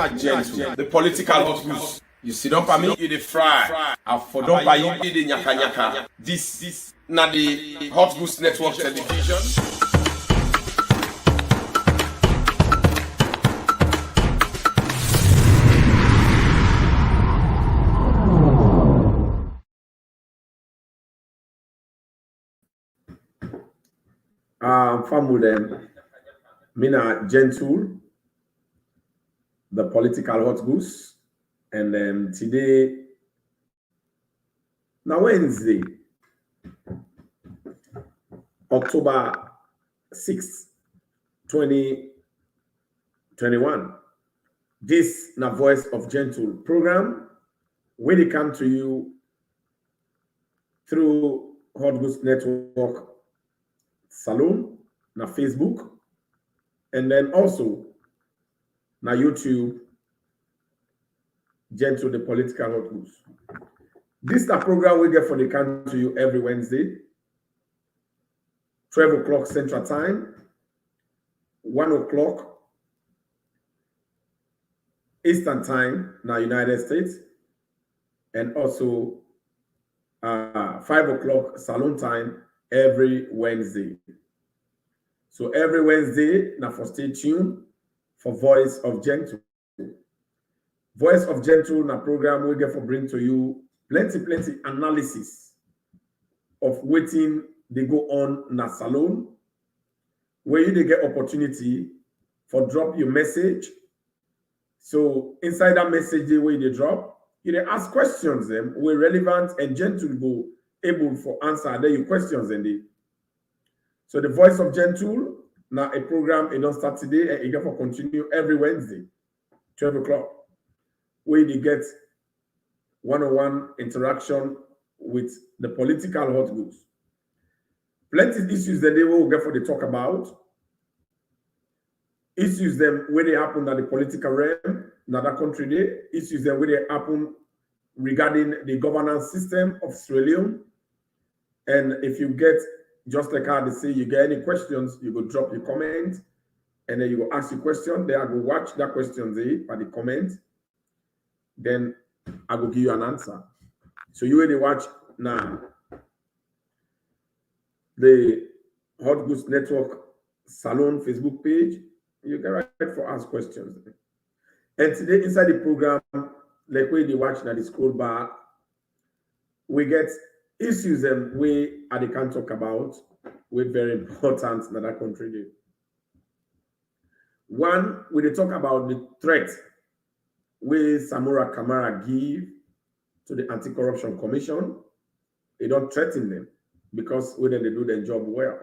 not gentle. The political hot goose. You sit up and me, you the fry. I for don't buy you the nyaka nyaka. This not the Hot Goose Network television. Famulem, Mina Gentle, the political hot goose, and then today, now Wednesday, October 6th, 2021. This na Voice of Gentle program, where they come to you through Hot Goose Network Salon, na Facebook, and then also na YouTube, Gentle the Political Hot Goose. This is the program we get for the come to you every Wednesday, 12 o'clock Central Time, 1 o'clock Eastern Time, now United States, and also 5 o'clock Salon Time every Wednesday. So every Wednesday, now for stay tuned for Voice of Gentle. Voice of Gentle, na program we get for bring to you plenty analysis of waiting they go on na salon, where you they get opportunity for drop your message. So inside that message the way they drop, you they ask questions them where relevant and Gentle go able for answer then your questions and they. So the Voice of Gentle, now a program it don't start today and it get for continue every Wednesday, 12 o'clock, where they get one-on-one interaction with the political hot goose. Plenty issues that they will get for the talk about. Issues them where they happen at the political realm, in other country there. Issues them where they happen regarding the governance system of Sierra Leone. And if you get, just like how they say, you get any questions, you go drop your comment, and then you go ask your question. Then I go watch that question there by the comment. Then I will give you an answer. So you already watch now the Hot Goose Network Salon Facebook page. You can write for ask questions. And today inside the program, like when they watch now the scroll bar, we get issues and we they can talk about with very important in that country. One, we they talk about the threat where Samura Kamara give to the Anti-Corruption Commission. They don't threaten them because when they do their job well.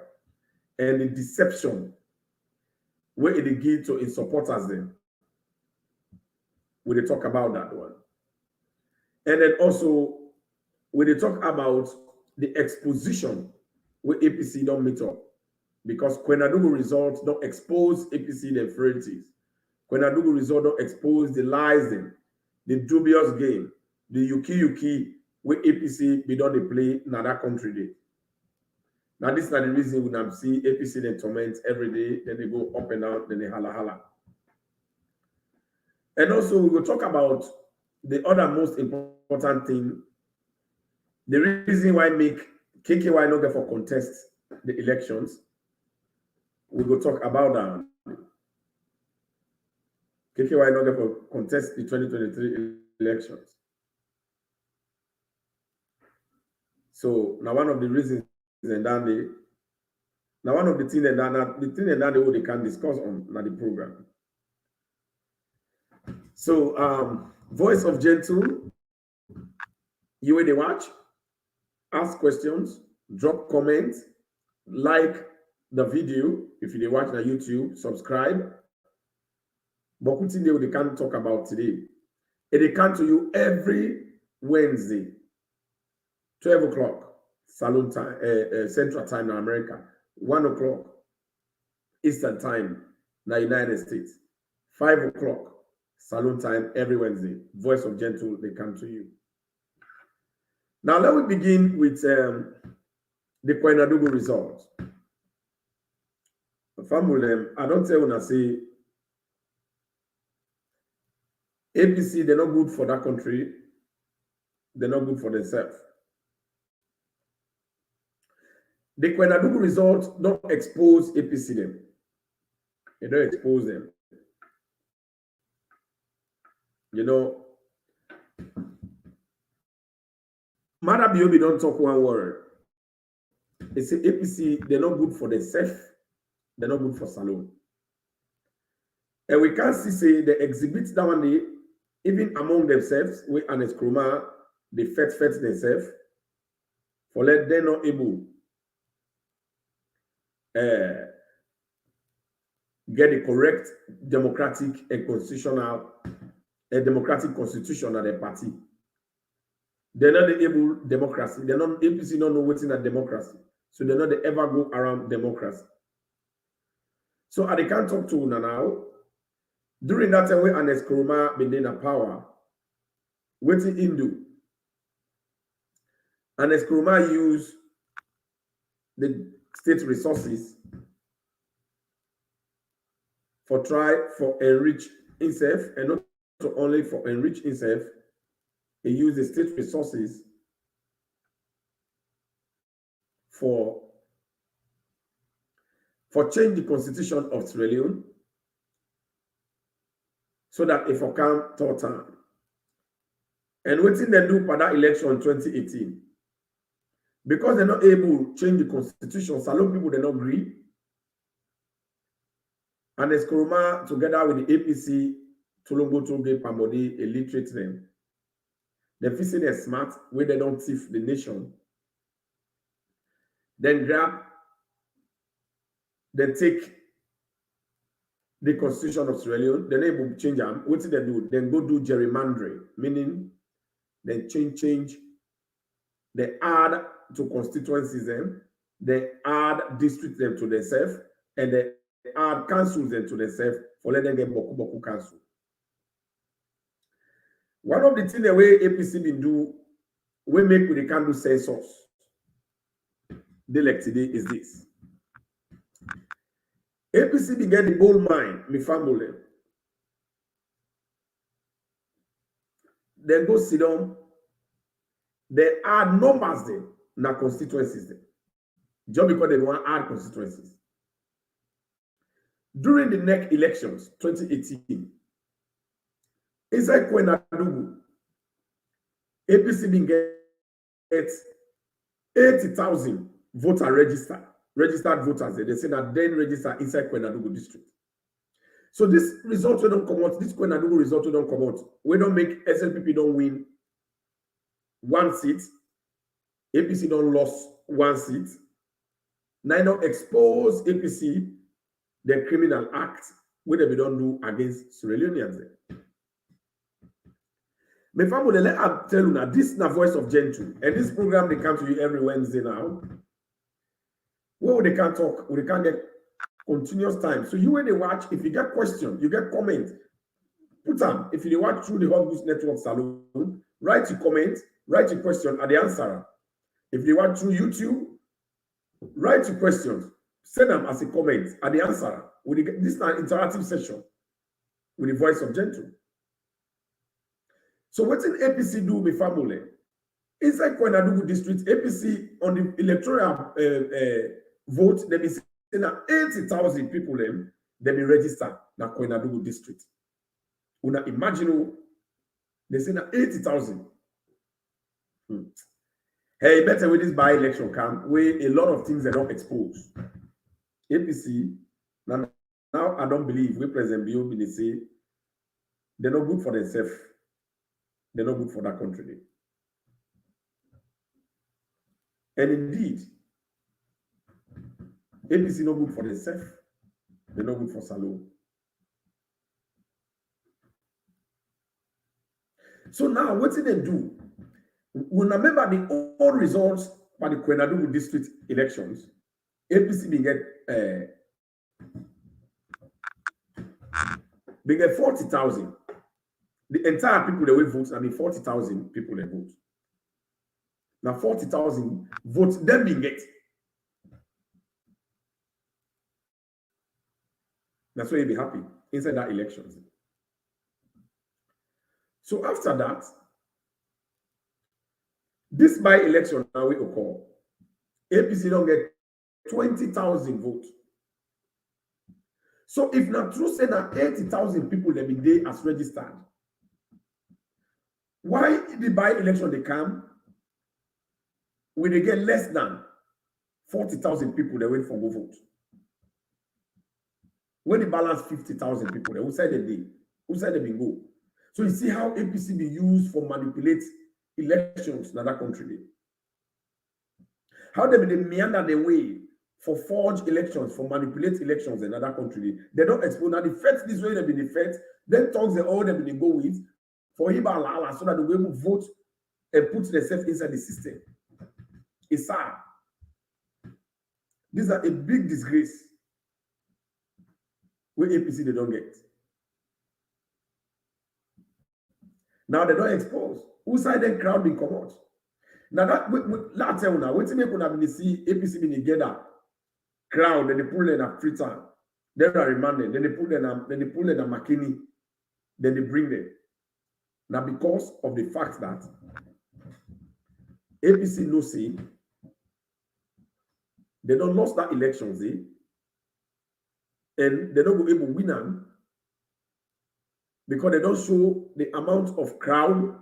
And the deception where they give to its supporters them. We they talk about that one. And then also, when they talk about the exposition where APC don't meet up. Because Kwenadugu results don't expose APC their frailties. Kwenadugu result don't expose the lies them, the dubious game, the yuki where APC be done they play in that country day. Now this is not the reason we not see APC they torment every day, then they go up and down, then they holla. And also we will talk about the other most important thing, the reason why make KKY not get for contest the elections. We will talk about that. KKY not get for contest the 2023 elections. So now one of the reasons and then now one of the things that they can discuss on the program. So Voice of Gentle, you will watch, ask questions, drop comments, like the video if you watch on YouTube, subscribe. But what they can talk about today. It come to you every Wednesday, 12 o'clock, Salon time, Central Time in America, 1 o'clock, Eastern Time in the United States, 5 o'clock, Salon Time every Wednesday. Voice of Gentle, they come to you. Now let me begin with the Kwenadugu results. Famulem, I don't tell when I say APC, they're not good for that country. They're not good for themselves. The Kwenadugu results don't expose APC them. They don't expose them. You know, Mada Biobi don't talk one word. They say APC, they're not good for themselves. They're not good for Salon. And we can't say they exhibit that one day, even among themselves, we and Nkrumah, they fight themselves. For let they're not able get the correct democratic and constitutional democratic constitution at their party. They're not able democracy. They're not APC not know what's in a democracy. So they're not ever go around democracy. So I can't talk to una now. During that time when Nkrumah been in power, what did he do? Nkrumah used the state resources for enrich himself, and not only for enrich himself, he used the state resources for change the constitution of Sierra Leone so that if I come third time. And what did they do for that election 2018? Because they're not able to change the constitution, Salon people they not agree. And Nkrumah, together with the APC, Tolongo Toge, Pamodi, illiterate them. They feel say they're smart, where they don't thief the nation. Then they take the constitution of Sierra Leone, then they will change them. What did they do? Then go do gerrymandering, meaning they change, they add to constituencies them, they add districts them to themselves, and they add councils them to themselves for let them get Boku council. One of the things the way APC been do, we make with the can do census. They like today is this. APC be get the bold mind, me family. Then go sit down. They add numbers them na constituencies them. Just because they want to add constituencies. During the next elections, 2018, inside Kwenadugu, APC been get 80,000 voter registered voters. They say that then register inside Kwenadugu district. So this result we don't come out, this Kwenadugu result we don't come out. We don't make SLPP don't win one seat. APC don't lost one seat. Now don't expose APC the criminal act where they don't do against Sierra Leoneans. My family, let me tell you now, this is the voice of Gentle, and this program they come to you every Wednesday now. Well, they can't talk, we can't get continuous time. So you when they watch, if you get questions, you get comments, put them. If you watch through the Hot Boost Network Salon, write your comment, write your question at the answer. If you watch through YouTube, write your questions, send them as a comment at the answer. This is an interactive session with the voice of Gentle. So what did APC do with family? Inside Kwenadugu district, APC on the electoral vote, they be saying that 80,000 people they be registered in Kwenadugu district. Una imagine they say that 80,000. Hey, better with this by-election camp, where a lot of things they don't expose. APC, now I don't believe we President Bio they say they're not good for themselves. They're not good for that country. And indeed, APC not good for themselves. They're not good for Salon. So now, what did they do? We remember the all results by the Kwenadugu district elections. APC they get 40,000. The entire people that will vote, 40,000 people that vote. Now 40,000 votes, then we get. That's why you'll be happy inside that elections. So after that, this by-election now we occur. APC don't get 20,000 votes. So if not true say that 80,000 people every day as registered, why the by-election they come when they get less than 40,000 people they wait for go vote? When they balance 50,000 people, who said they been go? So you see how APC be used for manipulate elections in other country. How they be meander the way for forge elections, for manipulate elections in other country. They don't expose now the first this way they be the first, then talks the all they be go with for him so that the way will vote and put themselves inside the system. It's sad. These are a big disgrace where APC they don't get. Now they don't expose. Who side then crowd being come out? Now that let's tell now, wait till me could have see APC being together, crowd, then they pull in a free time, then they remand them, then they pull in a McKinney, then they bring them. Now because of the fact that APC no say they don't lost that elections, and they don't go able to win them because they don't show the amount of crowd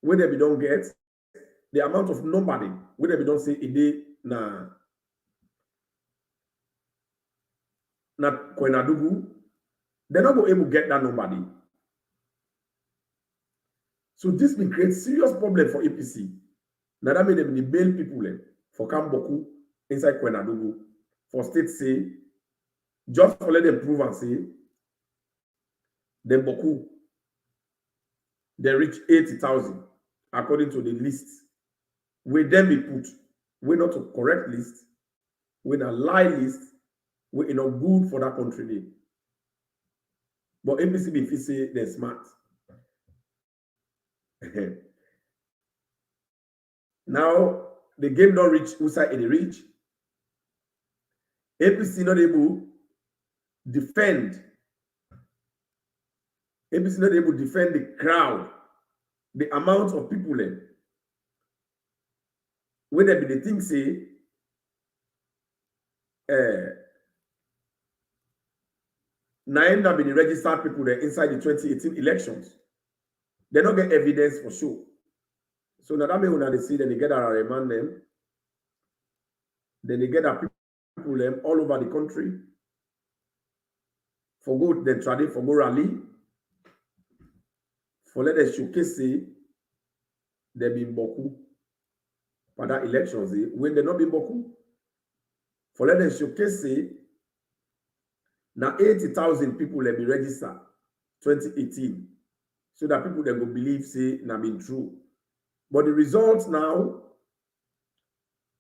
where they don't get, the amount of nobody where they don't say a day na Kwenadugu, they're not able to get that nobody. So this will create serious problem for APC. Now that made them the bail people for Kamboku inside Kwenadugu for state say just for let them prove and say then Boku they reach 80,000 according to the list. Where them be put, we not a correct list, we a lie list, we not good for that country. But APC be say they're smart. Now the game don't reach who side it reach. APC not able defend. APC not able to defend the crowd, the amount of people there. When they be the thing say, nine that be the registered people there inside the 2018 elections. They don't get evidence for sure. So now that means when they see, then they get a remand them, then they get a people them all over the country for go the trading for go rally, for let them showcase say they been boku for that elections. When they not been boku, for let them showcase say now 80,000 people they be registered 2018. So that people they go believe say na been true. But the results now,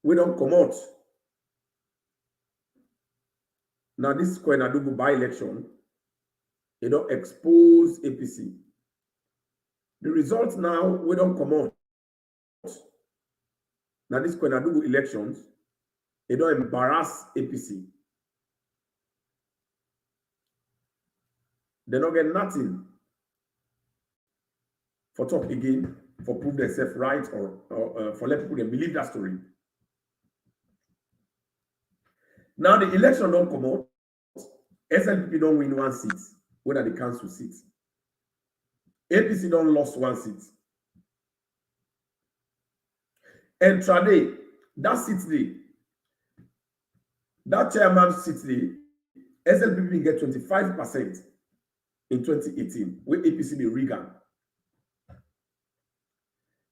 we don't come out. Now this Kwenadugu by-election, they don't expose APC. The results now, we don't come out. Now this Kwenadugu elections, they don't embarrass APC. They don't get nothing for talk again, for prove themselves right or for let people believe that story. Now the election don't come out. SLPP don't win one seat, whether the council seat. APC don't lost one seat. And today, that seat that chairman seat SLPP get 25% in 2018, where APC be Reagan.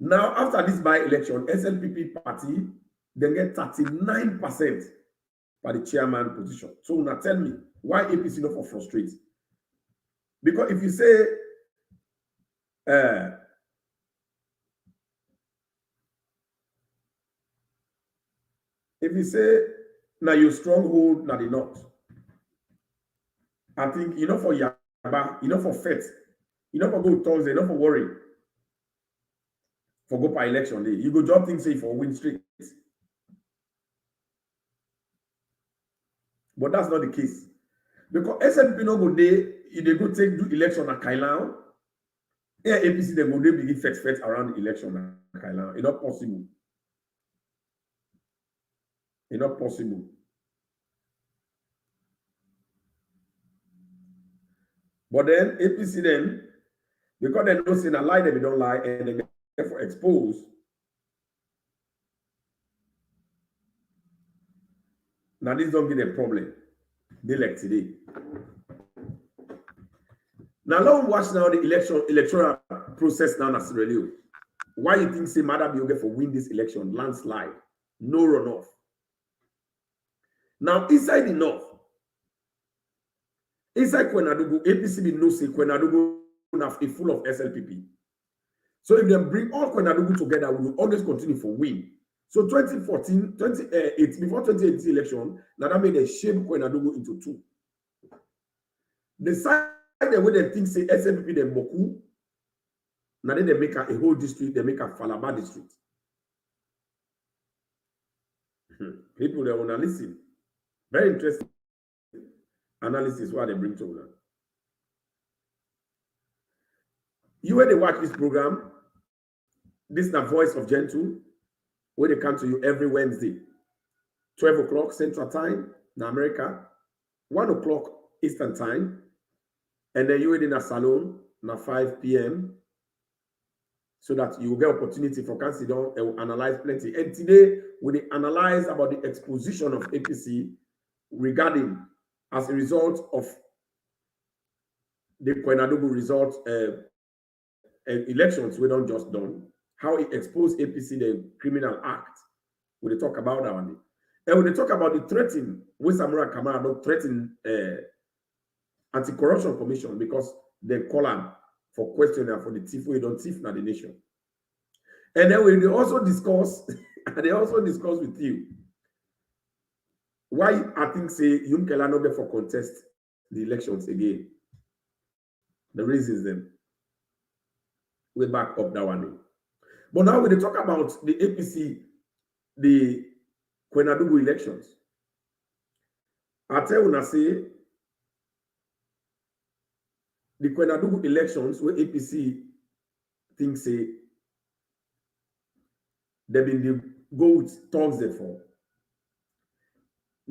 Now, after this by-election, SLPP party, they get 39% for the chairman position. So now tell me, why APC not for frustrate? Because if you say, now your stronghold, now the north, I think, for Yaba, for FET, for go Thursday, for worry. For go by election day, you go job things say for win straight. But that's not the case. Because SLP no go day, they go do election at Kailan. Yeah, APC they go they begin fetch around the election. It's not possible. It's not possible. But then APC then, because they don't say a lie, they don't lie, and they therefore expose. Now this don't be a problem. They like today. Now let us watch now the electoral process now as really. Why you think say Mada Bioge for win this election? Landslide, no runoff. Now inside the north, inside Kwenadugu, APC be no say Kwenadugu is full of SLPP. So if they bring all Kwenadugu together, we will always continue for win. So 2014, 2018, before 2018 election, now that made a shape Kwenadugu into two. The side the way they think say SLPP them Boku, now then they make a whole district, they make a Falaba district. People they wanna listen. Very interesting analysis what they bring to them. You when they watch this program, this is the voice of Gentle, where they come to you every Wednesday, 12 o'clock Central Time in America, 1 o'clock Eastern Time, and then you in a salon na 5 p.m. so that you will get opportunity for consider and analyze plenty. And today we analyze about the exposition of APC regarding as a result of the Kwenadugu result elections we don't just done, how it exposed APC the criminal act. We talk about that one. And when they talk about the threatening, with Samura Kamara don't threaten Anti-Corruption Commission because they call them for questioning for the thief we don't thief now the nation. And then we also discuss, with you why I think say Yunkela no be for contest the elections again. The reasons then we back up that one. But now when they talk about the APC, the Kwenadugu elections, I tell you, I say the Kwenadugu elections where APC thinks say they've been go with talks therefore.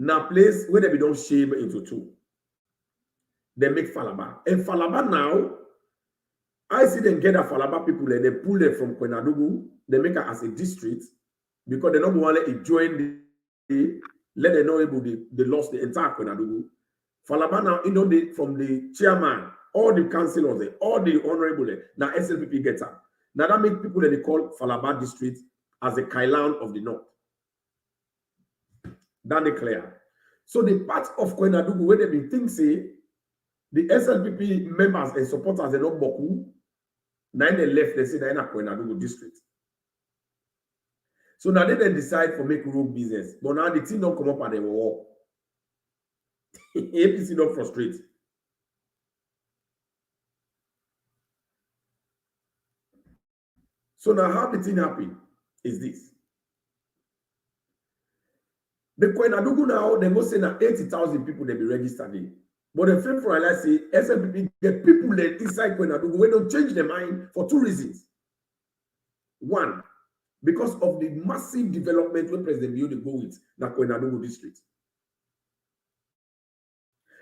Now place where they be don't shame into two. They make Falaba. And Falaba now, I see them get a Falaba people and they pull them from Kwenadugu, they make it as a district because they don't want to join let them know able they lost the entire Kwenadugu. Falaba now, from the chairman, all the councillors, all the honorable, now SLPP gets up. Now that makes people that they call Falaba district as a Kailan of the north. That they clear. So the part of Kwenadugu where they been think say the SLPP members and supporters are not Boku. Now they left, they say they're in a Kwenadugu district. So now they then decide for make road business. But now the team don't come up and they will walk. APC don't frustrate. So now how the thing happen is this. The Kwenadugu now, they go say now 80,000 people they be registered in. But the faith for Allah say SLPP get people that inside Kwenadugu when don't change their mind for two reasons. One, because of the massive development where President Biode go with the Kwenadugu district.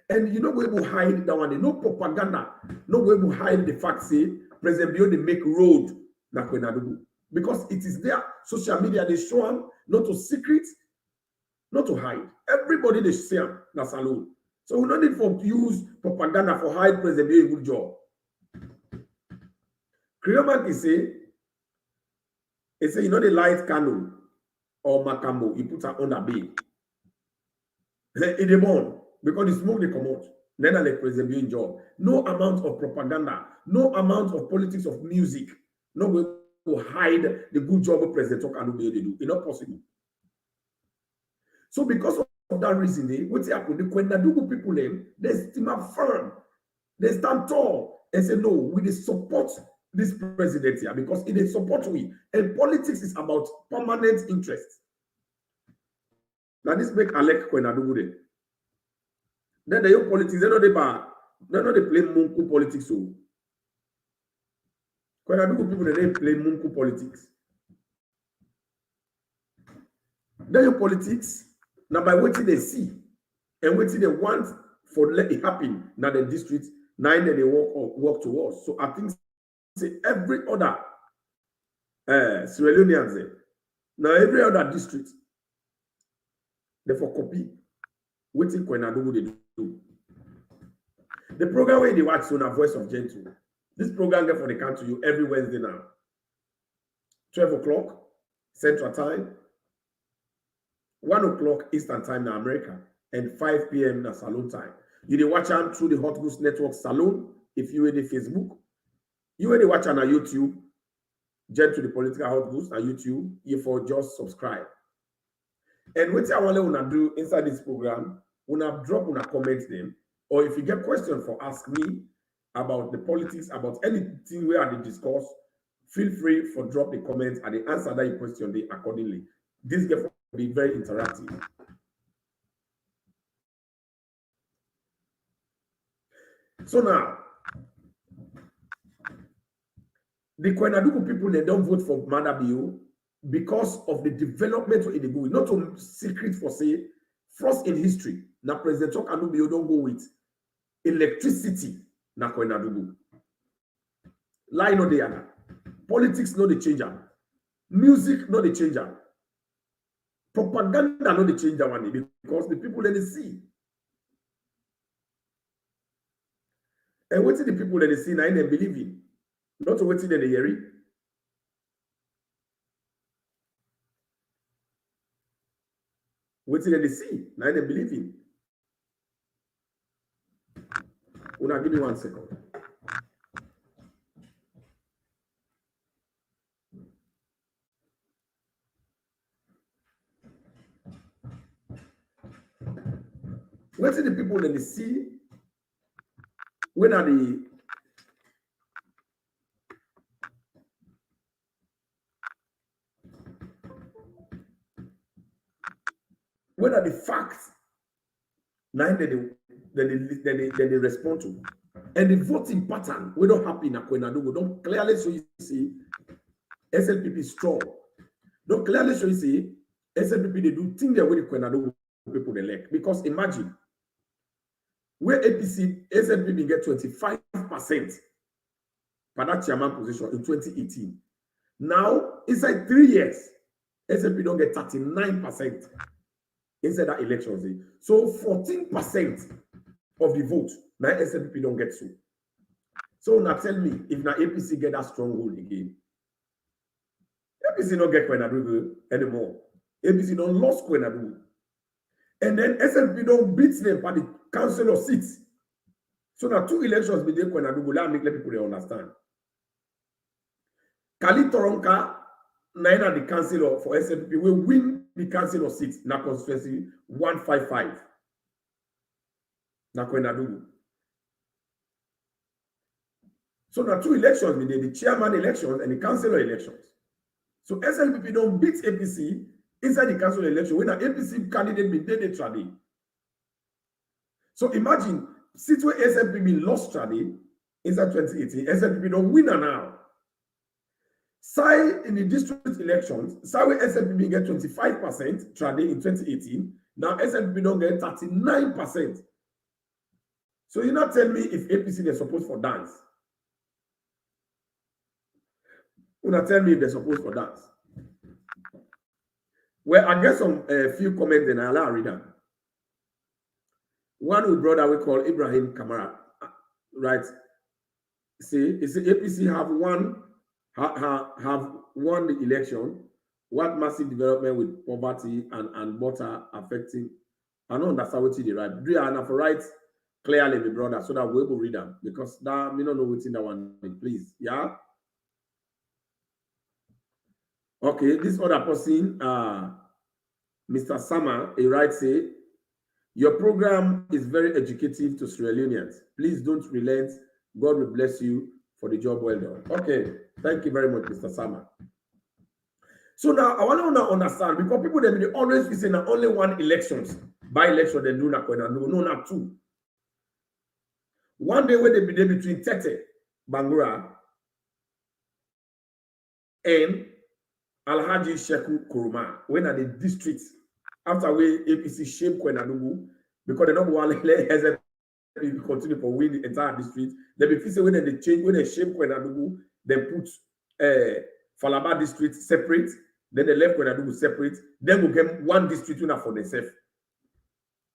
And you know we will hide that one. No propaganda. No we will hide the fact say President Biode make road na Kwenadugu. Because it is there. Social media they show them not to secret, not to hide. Everybody they say na salon. So we don't need to use propaganda for hide President Biode good job. Kriyoman say, he say you know the light candle or macambo, you put her on the bay. It is born because the smoke they come out. Then I like President Biode job. No amount of propaganda, no amount of politics of music, no way to hide the good job of President Biode do. It's not possible. So because of that reason, what's happened? The Kwenadugu people they stand firm, they stand tall and say no, we support this president here because it is support we and politics is about permanent interest. Now this make Alec Kwenadugu then the young politics they know they play Munku politics so. Kwenadugu people they play Munku politics. Then your politics, now by what they see and what they want for let it happen now the district, now they walk towards. So I think say every other Sierra Leoneans now every other district therefore copy waiting Kwenadugu they do. The program where they watch on a voice of gentle. This program therefore they come to you every Wednesday now. 12 o'clock Central Time. 1 o'clock Eastern Time in America, and 5 p.m. na Salon time. You dey watch them through the Hot Goose Network Salon. If you in the Facebook, you in the watch on YouTube, Jet to the Political Hot Goose on YouTube. You for just subscribe. And what I want to do inside this program, una drop una comment them, or if you get question for ask me about the politics, about anything we are to discuss, feel free for drop the comments and the answer that you question they accordingly. This get be very interactive. So now, the Kwenadugu people, they don't vote for Madabio because of the development in the go. Not a secret for say, first in history, now President Anubio don't go with electricity na Kwenadugu. Lie no the other. Politics no the changer. Music no the changer. Propaganda no the change that one because the people that they see. And what the people that they see now they believe in, not what they hear. What they see now they believe in. Una give me 1 second. What are the people that they see? When are the facts? Now that they respond to, and the voting pattern we don't happen in Kwenadugu don't clearly show you see SLPP strong. Don't clearly show you see SLPP they do things that with the Kwenadugu people they elect because imagine. Where APC, SLPP get 25% for that chairman position in 2018. Now, inside 3 years, SLPP don't get 39% inside that election. So 14% of the vote, now SLPP don't get so. So now tell me, if now APC get that stronghold again, APC don't get Kwenadugu anymore. APC don't lost Kwenadugu. And then SLPP don't beat them by the council of seats. So now 2 elections be there Kwenadugu. Let people they understand. Kali Toronka, neither the council for SLPP will win the council of seats na constituency 155. Na Kwenadugu. So now 2 elections be there, the chairman elections and the councillor elections. So SLPP don't beat APC inside the council election when an APC candidate be dead trade. So imagine, since where SLPP lost trade inside 2018, SLPP don't win now. Say in the district elections, say where SLPP get 25% trade in 2018, now SLPP don't get 39%. So you not tell me if APC they're supposed for dance. You not tell me if they're supposed for dance. Well, I get some few comments and I'll read them. One with brother we call Ibrahim Kamara, right? See, APC have won the election. What massive development with poverty and water affecting? I don't understand what they write. Do you have to write clearly, my brother, so that we will read them because that me don't know what's in that one. Please, yeah. Okay, this other person, Mr. Sama, he writes, say, your program is very educative to Sierra Leoneans. Please don't relent. God will bless you for the job well done. Okay, thank you very much, Mr. Sama. So now I want to understand because people they always be saying that only one elections by election they do not no, not 2. One day when they be there between Tete, Bangura, and Alhaji Sheku Kuruma, when at the district, after we APC shame Kwenadugu, because they don't want to let SLPP continue for win the entire district. They be feel when they change, when they shame Kwenadugu, they put Falaba district separate, then they left Kwenadugu separate, then we get one district winner for themselves.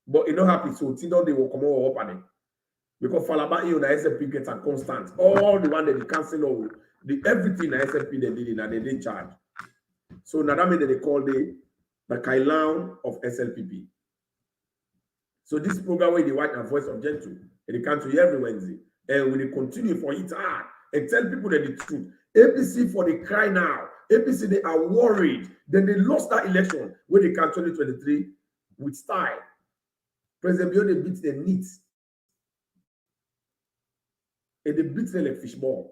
But it not happy, so Tindo they will come over opening. Because Falaba in the SLP gets a constant. All the one that the council the everything the SLP they did and they didn't charge. So now that means they call the Kailan of SLPP. So this program where the white and voice of gentle in the country every Wednesday. And we continue for it hard and tell people that the truth. APC for the cry now. APC they are worried. Then they lost that election when they can 2023 with style. President Bio they beat the needs. And they beat them like fishball.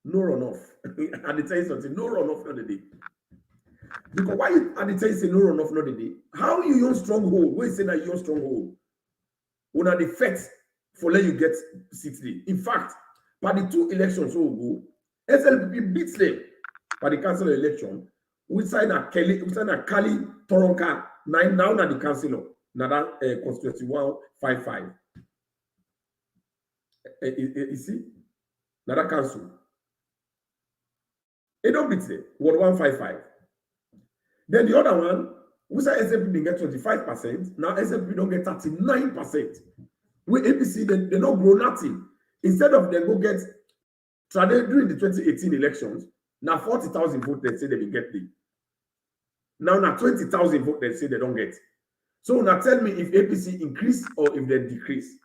No runoff. And they tell you something, no runoff not the day. Because why and they tell you say no runoff not the day? How you use stronghold? Where you say that you use stronghold? When are the facts for let you get 60? In fact, by the two elections will go, SLPP beats them by the council election. We sign a Kali Toronka now na the councilor. Now that constituency 155. You see? Now that council. They don't beat them. 155. Then the other one, we say SLPP get 25%. Now SLPP don't get 39%. With APC, they don't grow nothing. Instead of them go get, during the 2018 elections, now 40,000 votes they say they will get the. Now 20,000 votes they say they don't get. So now tell me if APC increase or if they decrease.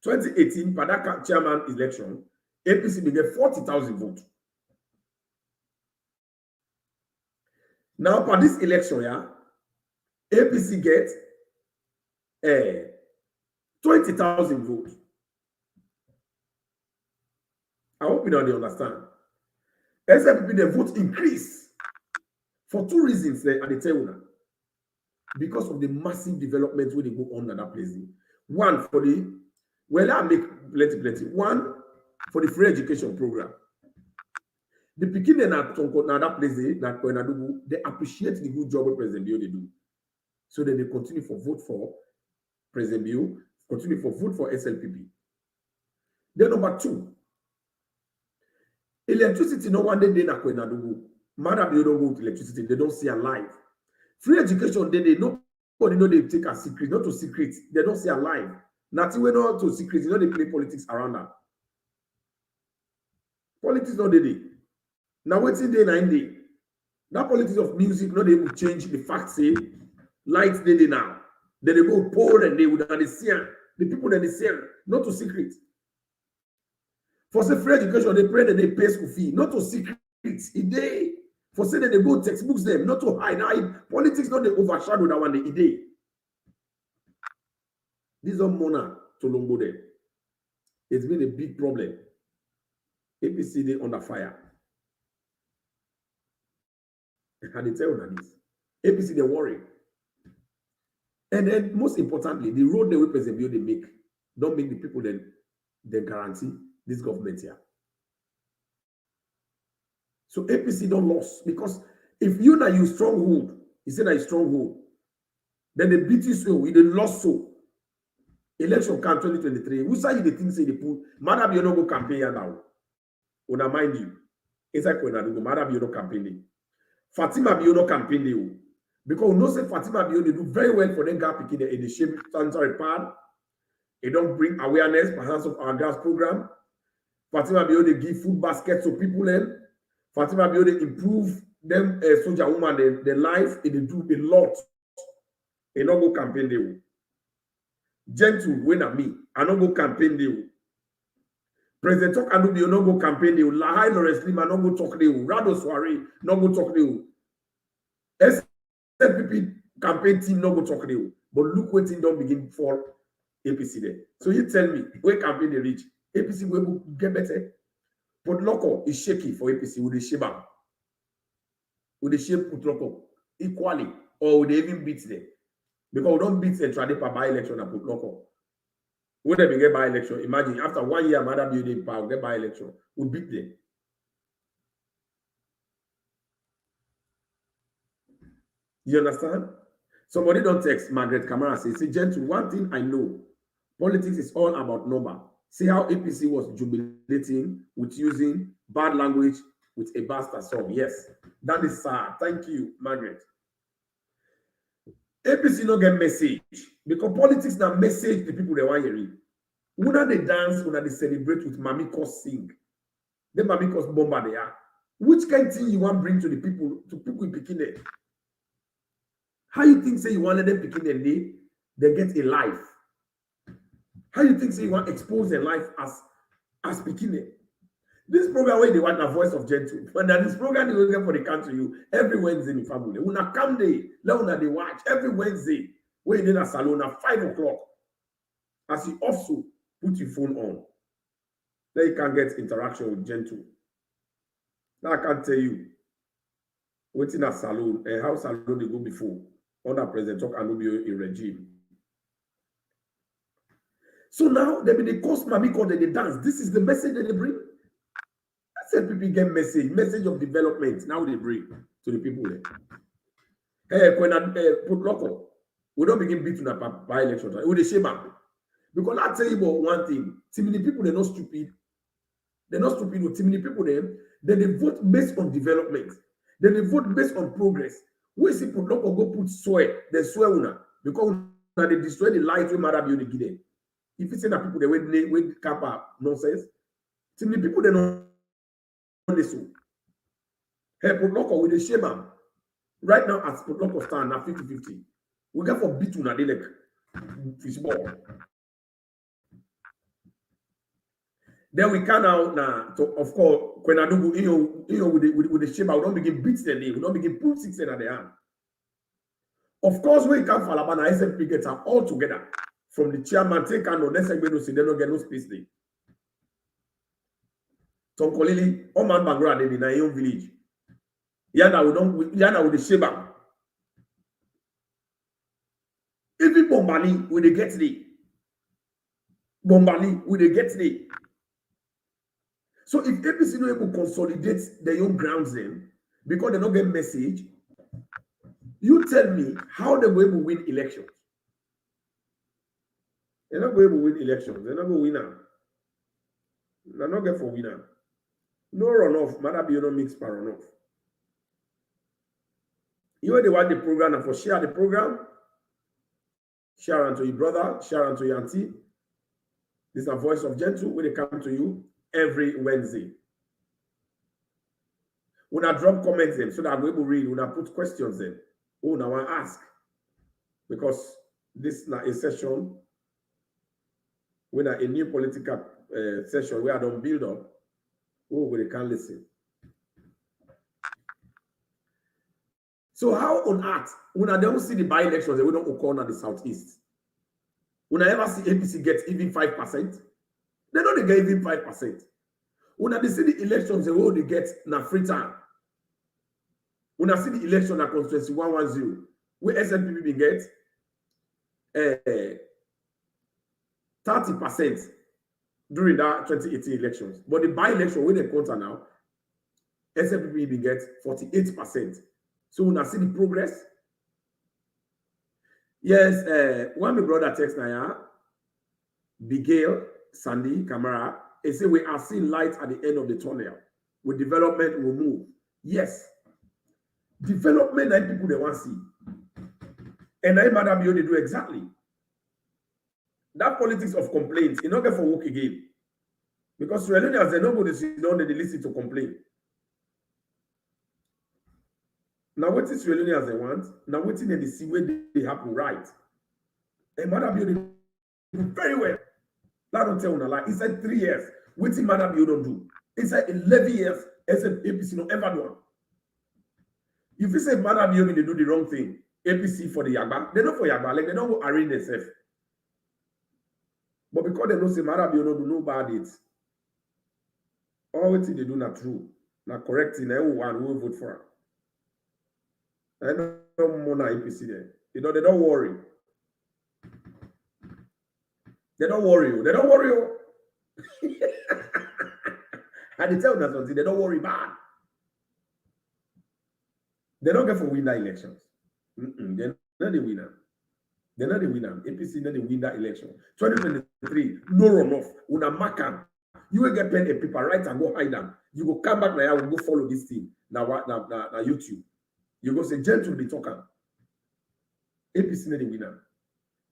2018, for that chairman election, APC will get 40,000 votes. Now, for this election, yeah, APC gets 20,000 votes. I hope you don't understand. SLPP, the vote increase for two reasons there at the table. Because of the massive development where they go on in that place. One, for the, well, I make plenty. One, for the free education program. The beginning at that place, they appreciate the good job President Bio they do. So then they continue for vote for President Bio, continue for vote for SLPP. Then number two, electricity no one day na Kwenadugu. Madam Bio don't go to electricity, they don't see alive. Free education, they nobody know they take a secret, not to secret, they don't see alive. Nothing we know to secret, you know they play politics around that. Politics not they. Now what's in day 9 day? That politics of music, not they will change the fact say lights they now. Then they go poll and they would understand the people that they say, not to secret. For say free education, they pray that they pay school fee, not to secret. They for say that they go textbooks them, not to hide. Politics not they overshadow that one the day. This are Mona to Lombo there. It's been a big problem. APC they under fire. And they tell you this. APC they worry. And then most importantly, the road they will President Bio they make don't make the people then they guarantee this government here. So APC don't lose because if you now use stronghold, you say that you stronghold, then they beat you so, you they lost so. Election come 2023. Who say you the things say they put? Madam, you don't go campaign now. Una mind you. Inside Kwenadugu, Madam, you don't campaign. Fatima Bio no campaign you. Because we know say Fatima Bio they do very well for them gap in the shape sanitary pad. They don't bring awareness perhaps of our gas program. Fatima Bio they give food baskets to people then. Fatima Bio they improve them soldier woman their life. They do a lot. They don't go campaign you. Gentle when at me, I don't go campaign you. President Talk and you no go campaign you. Lahai Lawrence Lima no go talk you. Rado Soare no go talk you. SLPP campaign team no go talk you. But look what thing don't begin for APC there. So you tell me where campaign they reach? APC will get better. But local is shaky for APC with the Sheba. With the shape put local equally or would they even beat them? Because we don't beat the traditional by-election and put local. When they get by-election, imagine after 1 year, Madam Bio get by-election, we beat them. You understand? Somebody don't text Margaret Kamara say, gentle, one thing I know, politics is all about number. See how APC was jubilating with using bad language with a bastard song. Yes, that is sad. Thank you, Margaret. APC no get message because politics now message the people they want to read. Una they dance, una they celebrate with Mamikos sing. The Mamikos bomba they are. Which kind of thing you want to bring to the people in Bikini? How you think say you want them Bikini they get a life? How you think say you want to expose their life as Bikini? This program where they want a voice of gentle. When this program they will get for the country you every Wednesday in family. Una come day, let una they watch every Wednesday. When you in a salon at 5 o'clock. As you also put your phone on, then you can get interaction with gentle. Now I can tell you, waiting at salon and how salon they go before under President talk and be a regime. So now they cost mommy because they dance. This is the message that they bring. SLPP get message of development. Now they bring to the people there. Hey, when I put local, we don't begin beating up by election. We the shame up. Because I tell you about one thing, too many people they're not stupid. They're not stupid, but too many people then they vote based on development. Then they vote based on progress. We see put local go put swear, they swear una because they destroy the light we matter be give them. If you say that people they wait cap up nonsense, too many people they know this. Hey, put local with the shame up. Right now, as put local stand at 50-50, we got for beat una they like fishball. Then we can now, of course, when I do with the shape, I don't begin beat the name, we don't begin put 6 in at the hand. Of course, when you come Falaba and SLPP gets all together from the chairman, take and no next segment, they don't get no space there. Tom Kolili, all man background in the own village. Yana with the Sheba. Even Bombali with the get there. Bombali with the get there. So if APC not able to consolidate their own grounds then, because they don't get message, you tell me how they will able to win elections. They're not going to win elections. They're not going to win them. They're not going for winner. No runoff. Matter be no mix per runoff. You know they want the program and for share the program. Share unto your brother, share unto your auntie. This is a voice of gentle when they come to you every Wednesday. When I drop comments in so that I'm able to read, when I put questions in, now I ask. Because this is not a session, when a new political session where I don't build up, they can't listen. So how on earth, when I don't see the by-elections, we don't occur in the southeast? When I ever see APC get even 5%, they don't get even 5%. When I see the elections, they get na free time. When I see the election at constituency 110, where SLPP get 30% during that 2018 elections. But the by-election, when they counter now, SLPP get 48%. So when I see the progress, yes, one my brother text now, Bigale, Sandy, Kamara, they say we are seeing light at the end of the tunnel. With development, will move. Yes. Development that people they want to see. And I matter they do exactly. That politics of complaints, it's not going for work again. Because Sierra Leoneans, they're not going to sit down and they listen to complain. Now, what is Sierra Leoneans they want? Now, what in they see where they happen right. And matter they do very well. That don't tell you lie. Inside 3 years, what in matter you don't do? Inside 11 years, APC no ever do. If you say matter they do the wrong thing, APC for the Yagba, they don't for Yagba, like they don't arrange themselves. But because they don't say matter they don't do no bad deeds. All what they do not true. Not correct thing, everyone will vote for. I don't want APC there. They don't worry. They don't worry you. They don't worry you. And they tell us something, they don't worry bad. They don't get for win that elections. not the winner. They're not the winner. APC not the win that election. 2023, no runoff. Una mark. You will get pen and paper, right, and go hide them. You go come back now, will go follow this thing. Now YouTube. You go say, gentle be talking. APC not the winner.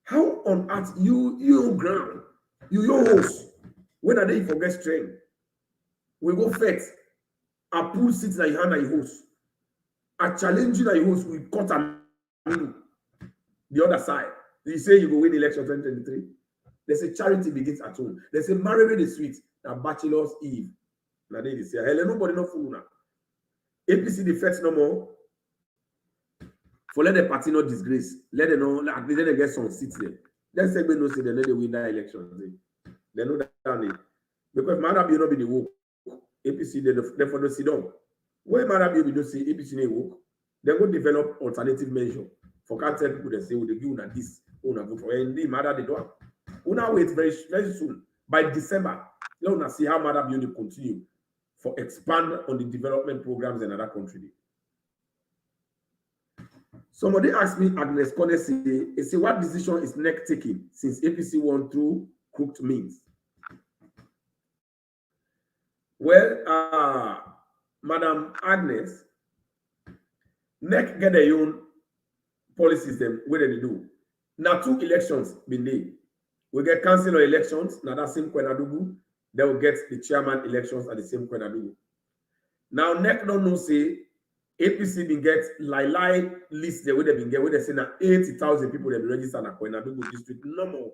How on earth you ground? You your host. When are they forget strength? We go fetch. I pull seats that you hand your host. I challenge you that your host will cut a the other side. You say you go win election 2023. They say charity begins at home. They say marriage is sweet. Now bachelor's eve. Now they say, hell, nobody no fool now. APC defects no more. For let the party not disgrace. Let them know, at least let them get some seats there. Then say, no say they let them win that election. They know that because Madam you not be the woke. APC they for the sit down. When Madam you don't see APC they woke, they go develop alternative measure. For can't tell people they say, they give una this, una vote for and they matter they don't. Una wait very soon. By December, let una see how Madam you continue for expand on the development programs in other country. Somebody asked me, Agnes Konesi, he said, what decision is NEC taking since APC won through crooked means? Well, Madam Agnes, NEC get their own policies, them what they do. Now 2 elections been there. We get councillor elections, now that same Kwenadugu. They will get the chairman elections at the same Kwenadugu. Now NEC don't know say APC been get lie list the way they been get where they say now 80,000 people they be registered at Kwenadugu district. No more.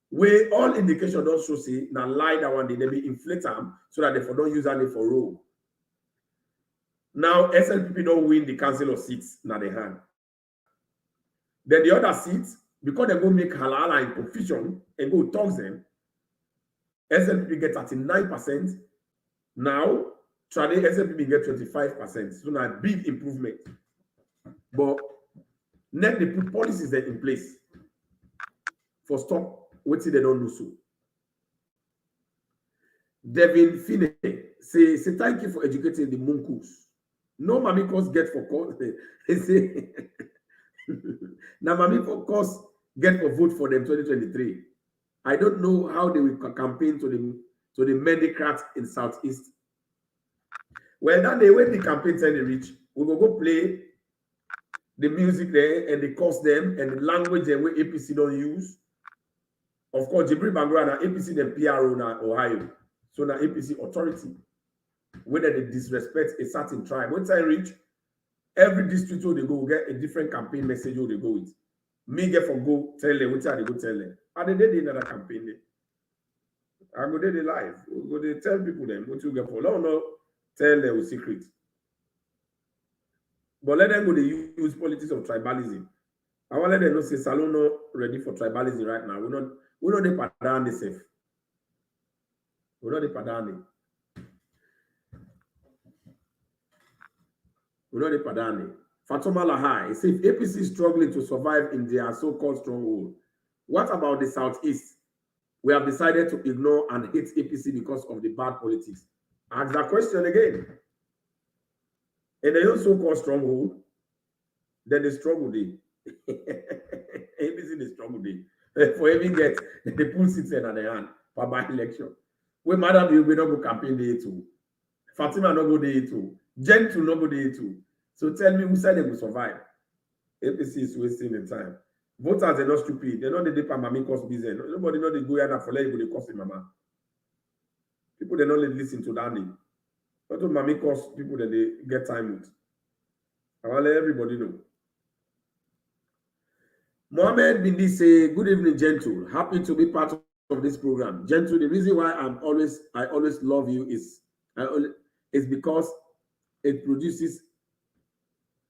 Where all indication don't show say now lie that one day they be inflate them so that they don't use any for road. Now SLPP don't win the councillor seats now they hand. Then the other seats, because they go make halala in confusion and go talk them, SLPP get 39%. Now, today SLPP get 25%. So now big improvement. But NEC they put policies there in place for stop what they don't do so. Devin Finney say thank you for educating the Munkus. No mamikos get for cause. They say now mamikos course get for vote for them 2023. I don't know how they will campaign to the Mendicrats in Southeast. Well, that day when the campaign time they reach, we will go play the music there and they cost them and the language and where APC don't use. Of course, Jibril Bangura na APC the PRO na Ohio. So now APC authority. Whether they disrespect a certain tribe. Once I reach, every district where they go will get a different campaign message where they go with. Me get for go tell them, which are they go tell them. And they did another campaign there. I go there live. We go there tell people them what you get for. No, tell them with secret. But let them go they use politics of tribalism. I want to let them know say Salon not ready for tribalism right now. We're not the pattern they safe. We're not the pattern. We're not the pattern. Fatoma Lahai says if APC is struggling to survive in their so-called stronghold, what about the Southeast? We have decided to ignore and hate APC because of the bad politics. Ask that question again. And they also so-called stronghold, then they struggle day. APC the struggle day. For even get the pull seats in at the hand for by election. When Madam you will not go campaign day too. Fatima not go day too. Gentle not go day too. So tell me who said they will survive. APC is wasting the time. Voters are not stupid. They're not the deep mami cost business. Nobody know they go here for let you cost mama. People they not listen to that name. Not to mami cost people that they get time with. I want to let everybody know. Mohammed Bindi say, good evening, Gentle. Happy to be part of this program. Gentle, the reason why I always love you is because it produces.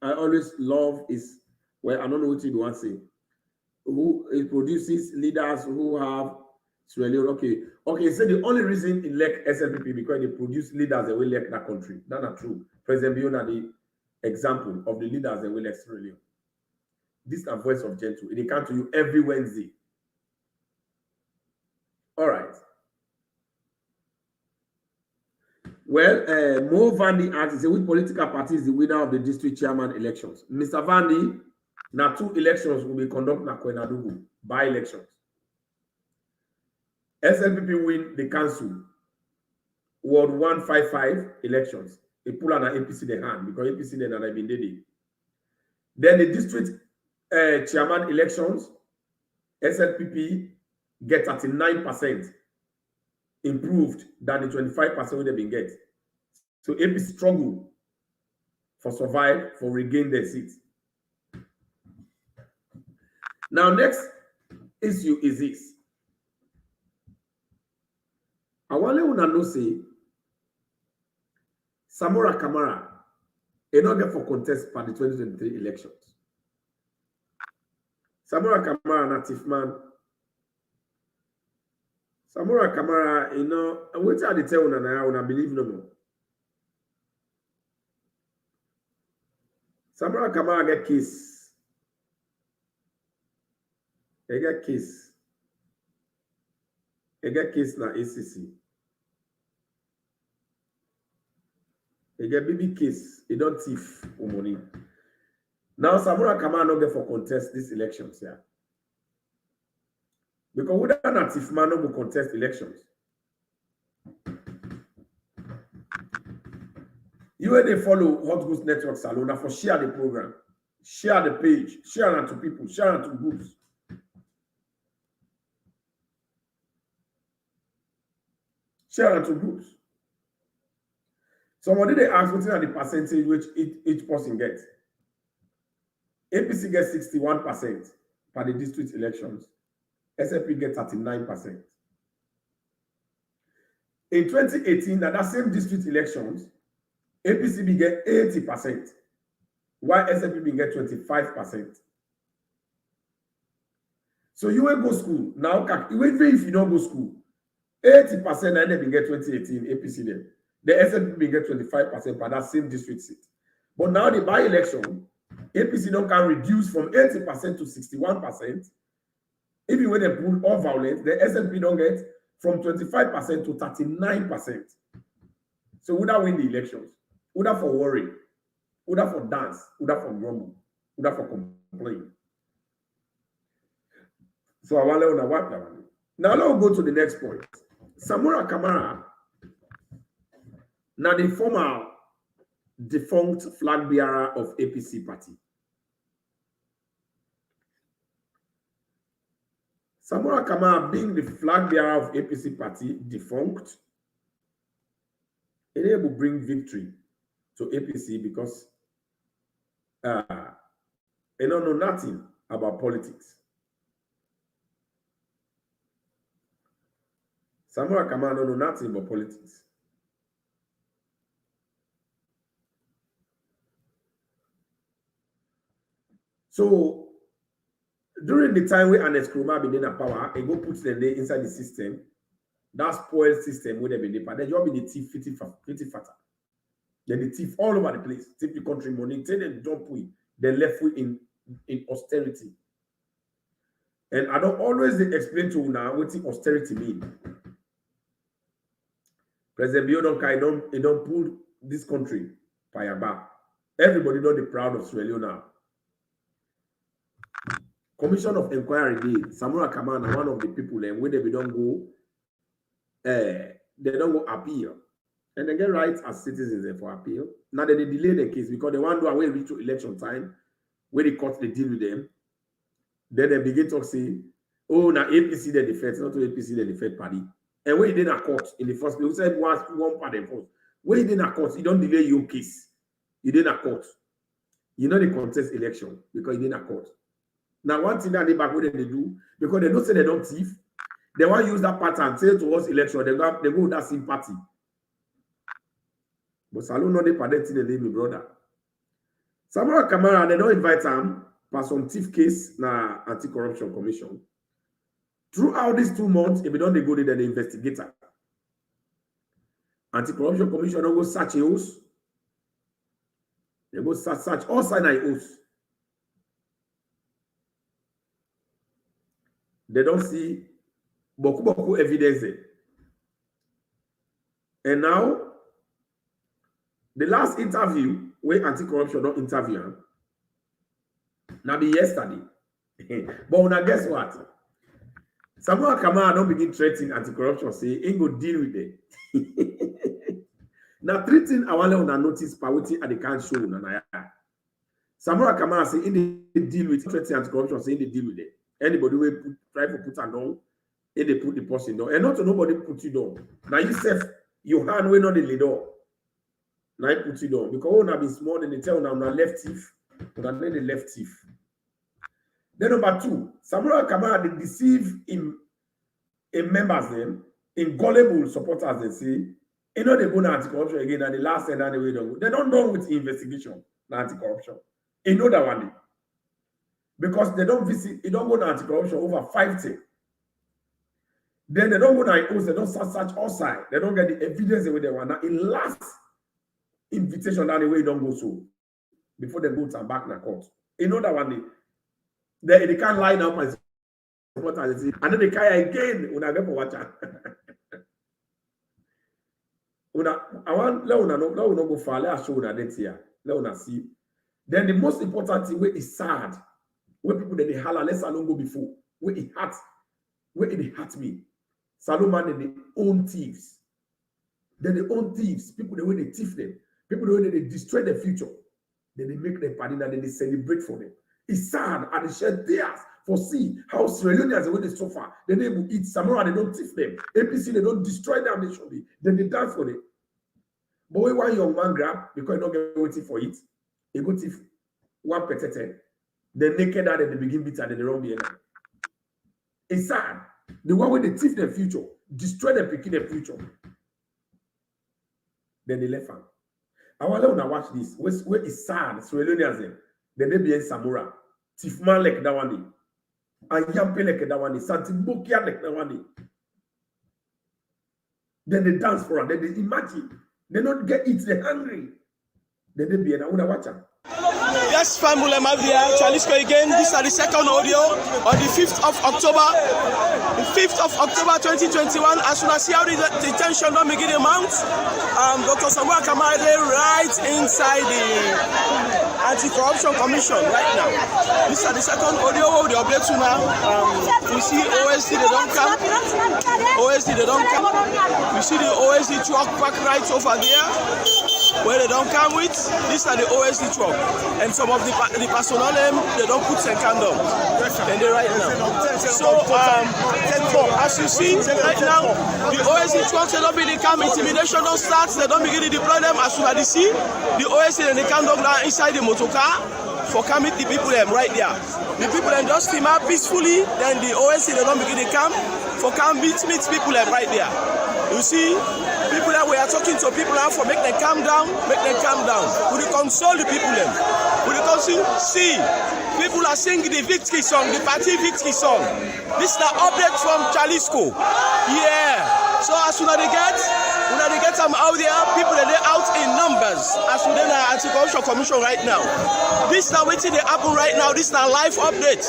I always love is well, I don't know what you want to say. Who it produces leaders who have okay. So the only reason elect SLPP because they produce leaders that will elect that country. That's not true. President Biona, the example of the leaders that will elect Sierra Leone. This is a voice of Gentle. They come to you every Wednesday. All right. Well, Mo Vandy asks, which political party is the winner of the district chairman elections? Mr. Vandy, Now 2 elections will be conducted na Kwenadugu by elections. SLPP win the council. Ward 155 elections. They pull on an APC the hand because APC then have been dead. Then the district chairman elections, SLPP get 39% improved than the 25% they've been get. So APC struggle for survive, for regain their seats. Now, next issue is this. I want to know say Samura Kamara is not get for contest for the 2023 elections. Samura Kamara, native man. Samura Kamara, you know, what are they tell you I believe no more. Samura Kamara get case. He get case. He get case na ACC. He get BB case. He don't thief money. Now Samura Kamara not get for contest these elections here. Because we don't have thief man no go contest elections. You when they follow Hot Goose Network Salona for share the program, share the page, share it to people, share it to groups. Share it to groups. Somebody they ask what's the percentage which each person gets. APC gets 61% for the district elections. SLP gets 39%. In 2018, at that same district elections, APC get 80%, while SLPP get 25%. So you will go school now. Even if you don't go school, 80% and they get 2018 APC then. The SLPP get 25% for that same district seat. But now the by-election, APC don't can reduce from 80% to 61%. Even when they pull all violence, the SLP don't get from 25% to 39%. So would that win the elections? Would that for worry? Would that for dance? Would that for grumble? Would that for complain? So I want to know what that one. Now let's go to the next point. Samura Kamara, now the former defunct flag bearer of APC party. Samura Kamara being the flag bearer of APC party defunct, it will bring victory to APC because they don't know nothing about politics. Samura Kamara don't know nothing about politics. So during the time when Anes Krumah been in power, they go put them there inside the system. That spoiled system where they been there. They just be the thief, fitty fatter. Then the thief all over the place. Take the country money, take them jump with, they left with in austerity. And I don't always explain to you now what austerity mean. President Biodonka, he don't pull this country by back. Everybody know the proud of Sierra Leone now. Commission of Inquiry Day, Samura Kamara, one of the people, and when they don't go appeal. And they get rights as citizens for appeal. Now they delay the case because they want to away reach to election time, where the court they deal with them. Then they begin to say, oh, now APC they defect, not to APC they defect party. And when you did a court in the first place, we said one part and first. When you did a court, you don't delay your case. You did a court. You know the contest election because you did a court. Now, one thing that they back what they do, because they don't say they don't thief, they want to use that pattern, say towards election, they go with that same party. But Salon not the party they leave me, brother. Samura Kamara, they don't invite him for some thief case na Anti-Corruption Commission. Throughout these 2 months, if they don't go there, they investigate her. Anti-Corruption Commission don't go search a house. They go search all sign a house. They don't see beaucoup evidence. And now, the last interview where anti-corruption don't interview, Now be yesterday. But when I guess what? Samura Kamara don't begin threatening anti-corruption, say, ain't go deal with it. Now, 3 things I want to notice, Pawiti and they can't show. Samura Kamara say, in the deal with threatening anti-corruption, say, in the deal with it. Anybody will try to put a down, and they put the person down. And not to nobody put you down. Now, you say, your hand will not the leader. Now, I put you down. Because when I be small, then they tell them I'm not left thief. But I'm not the left thief. Then number 2, Samura Kamara, they deceive in members them, in gullible supporters, they say, you know they go to anti-corruption again, and the last and the way they go. They don't know with investigation, anti-corruption. You know that one day. Because they don't visit, they don't go to anti-corruption over 5 things. Then they don't go to IOs, they don't search outside, they don't get the evidence the way they want. Now, in last invitation, that the way don't go so, before they go to back in the court. You know that one day. They can't line up and say, and then they carry again when I get for watch. I want let una go far. Let us show una that here. Let una see. Then the most important thing where is sad, where people they holler, let's alone go before. Where it hurt me. Salomon they own thieves. Then they own thieves. People the way they thief them. People the way they destroy their future. Then they make their party and then they celebrate for them. It's sad and they shed tears for see how Sierra Leoneans the way they suffer. Then they will eat Samura, they don't thief them. APC, they don't destroy them, they should be. Then they dance for them. But when one young man grab, because he don't get waiting for it, he go thief one petete. Then naked and they begin beat and then they don't be enough. It's sad. The one where they thief their future, destroy their picking their future. Then they left them. I want to watch this. Where is sad, Sierra Leoneans then they be in Samura. Tifman like that one day. And Yampe like that one day. Santibokia like that one day. Then they dance for her. Then they imagine. They not get it. They're hungry. Then they be in. I want to watch her. Yes, family, Chalisco again. This is the second audio on the 5th of October. The 5th of October 2021. As soon as you see how the tension don't begin to mount, Dr. Samura Kamara right inside the Anti-Corruption Commission right now. This is the second audio of the update to now. We see OSD they don't come. OSD they don't come. We see the OSD truck park right over there. Where they don't come with, these are the OSD truck. And some of the personnel they don't put some candle. And they right now. So as you see right now, the OSD trucks they don't really come, intimidation don't start, they don't begin to deploy them as soon as they see the OSD and the candle down inside the motor car for coming the people them right there. The people them just steam out peacefully, then the OSD they don't begin to come for come meet people them right there. You see, people that we are talking to people now for make them calm down, We will console the people them. We will console. See, people are singing the victory song, the party victory song. This is the update from Jalisco. Yeah. So as soon as they get them out there, people are out in numbers. As soon as the Anti-Corruption Commission right now. This is not waiting to happen right now. This is a live update.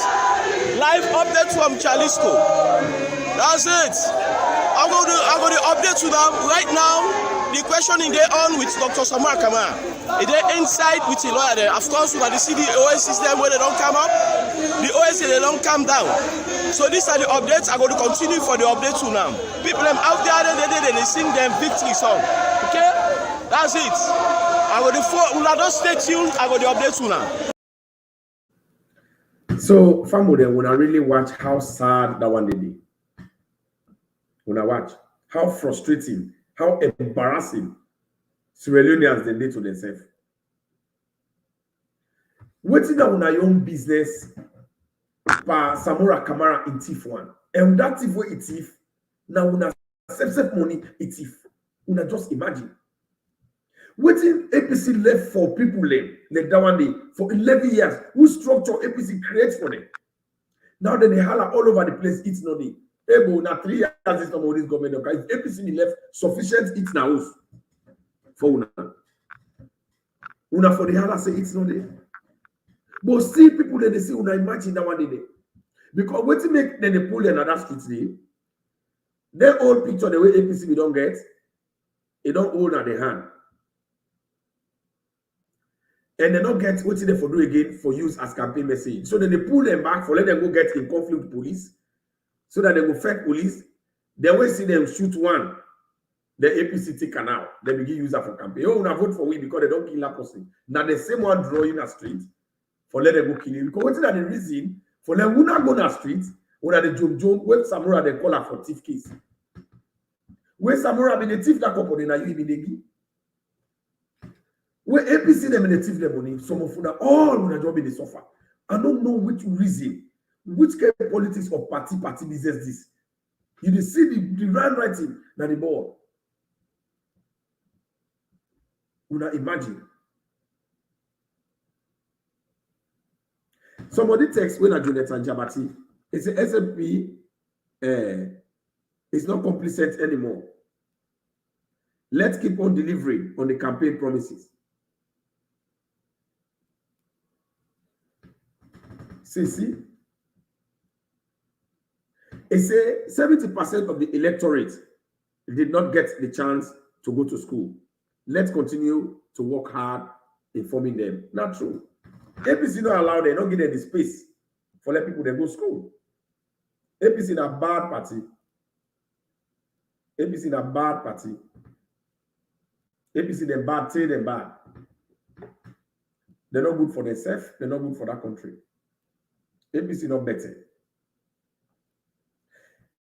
Live update from Jalisco. That's it. I'm going to update to them right now. The questioning they on with Dr. Samura Kamara. They inside with the lawyer there. Of course, we got the OS system where they don't come up. The OS they don't come down. So these are the updates. I'm going to continue for the update to now. People them out there, they sing them victory song. Okay, that's it. I got the four. We don't stay tuned. I got the update to now. So, family, when I really watch how sad that one did. When I watch how frustrating, how embarrassing Sierra Leoneans they did to themselves. Waiting on your own business by Samura Kamara in thief one. And that thief way it thief. Now when I save money it thief. When I just imagine. Waiting APC left for people like that one day for 11 years. Who structure APC creates for them? Now then they holler all over the place. It's not it. Able now 3 years this time of this government because APC left sufficient it now for una for the holler say it's not there. But still people they say una imagine that one day because what to make then they pull another street day. Their old picture the way APC we don't get, it don't hold at the hand. and they don't get what they for do again for use as campaign message. So then they pull them back for let them go get in conflict with police, so that they go fake police. They will see them shoot one. The APC take canal. They begin use that for campaign. Oh, una vote for we because they don't kill that person. Now the same one draw in a street for let them go kill him. Because what's that the reason for them who not go na street or that the jump when Samura they call her for thief case. When Samura be the thief that couple then you be the give. When APC them in the thief them money, some of them all would job in the suffer. I don't know which reason, which kind of politics of party business this. You see the handwriting that the board. Una imagine. Somebody text when a Jonathan Jabati. It's a SLP is not complicit anymore. Let's keep on delivering on the campaign promises. See. It says 70% of the electorate did not get the chance to go to school. Let's continue to work hard informing them. Not true. APC not allow them, not give them the space for let people they go to school. APC is a bad party. APC is a bad party. APC them bad, say them bad. They're not good for themselves, they're not good for that country. APC not better.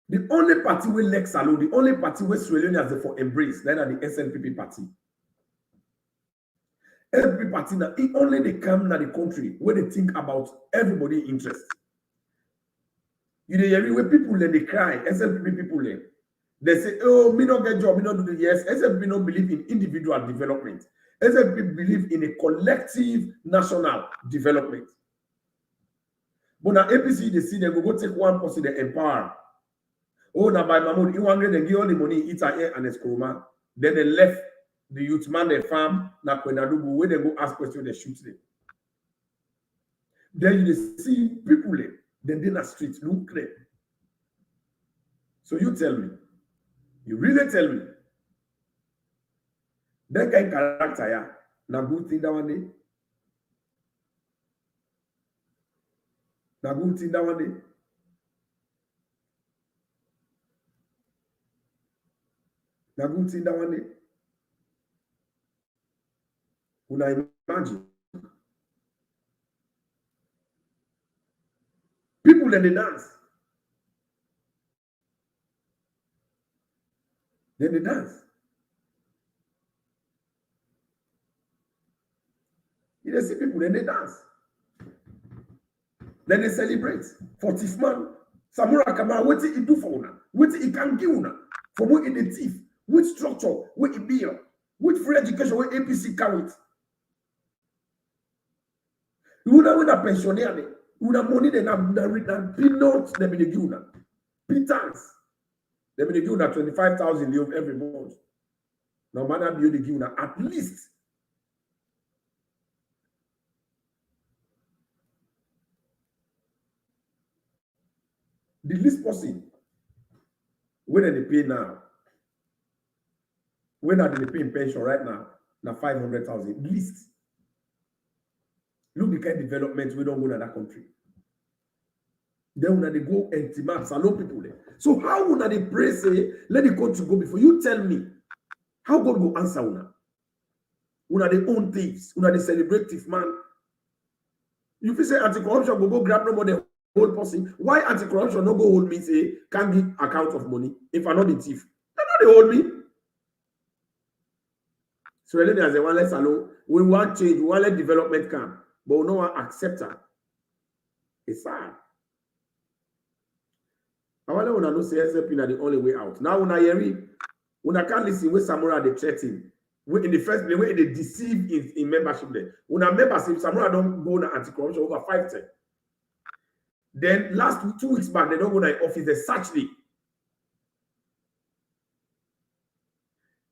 The only party we like Salon, the only party we Sierra Leone has for embrace, then are the SLPP party. Every party now, it only they come to the country where they think about everybody's interest. You know, where people then they cry, SLPP people then. They say, oh, me not get job, me not do the yes. SLPP don't believe in individual development. SLPP believe in a collective national development. But now APC, they see them go take one person, they empower. Oh, now by Mahmoud, you want to give all the money, eat a air and escroma. Then they left the youth man, the farm, na Kwenadugu, where they go ask questions, they shoot them. Then you see people there, then they in the streets, look there. So you tell me, you really tell me, that kind of character, yeah, na good thing that one day. Na good thing that one day. Na good thing that one day. Una imagine. People then they dance. Then they dance. You see people, then they dance. Then they celebrate. 40th man. Samura Kamara, what did he do for una? What did he can give una? For what in the thief? Which structure? What it be? Which free education? What APC carry it? You know when a pensioner, you have money, they have peanuts, they be give una. Pittance. They be give una 25,000 every month. No matter be the give una at least. The least person, when are they pay now? When are they paying pension right now? Now 500,000 least. Look the kind of development we don't go in that country. Then when they go Incitement, salon people there. So how would they pray say, let the country go before you tell me? How God will answer una? Una they own thieves, una they celebrate thief man. If you say anti-corruption go grab no more than whole person, why anti-corruption no go hold me say can't give account of money if I not the thief? They know they hold me. So as a one less alone, we want change, we want let development come, but we no one accept that. It's sad. I want to know say SLP are the only way out. Now when I hear when I can't listen with Samura they threaten. In the first place, when they deceive in membership there. When a membership, Samura don't go to anti-corruption over 5 times. Then last 2 weeks back, they don't go to the office, they search it.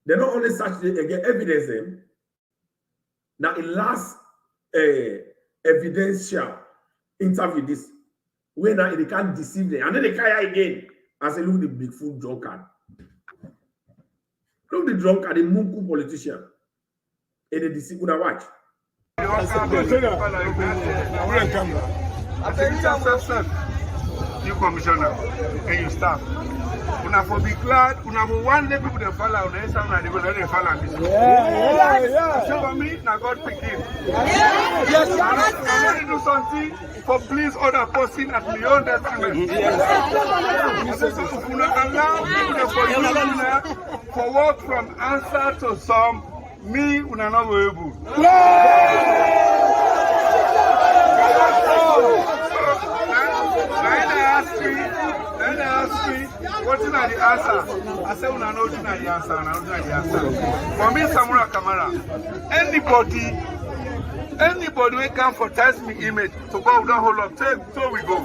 They not only search it, they get evidence them. Now in last evidential interview this, when they can't deceive them, and then they carry again and say, look the big fool drunkard. Look the drunkard, the Munku politician. And they deceive, watch. New commissioner and your staff. Una for be glad, una for one day people they follow, una inside una they go let them follow this. Yeah. So for me, now God pick him. Yes. I'm going to do something for please other person at the own detriment. Yes. So una allow people for you for work from answer to some, me una not able. Then they ask me, what's in the answer? I said, we are not doing the answer. For me, Samura Kamara, anybody will come for test me image to go down hold up, take so we go.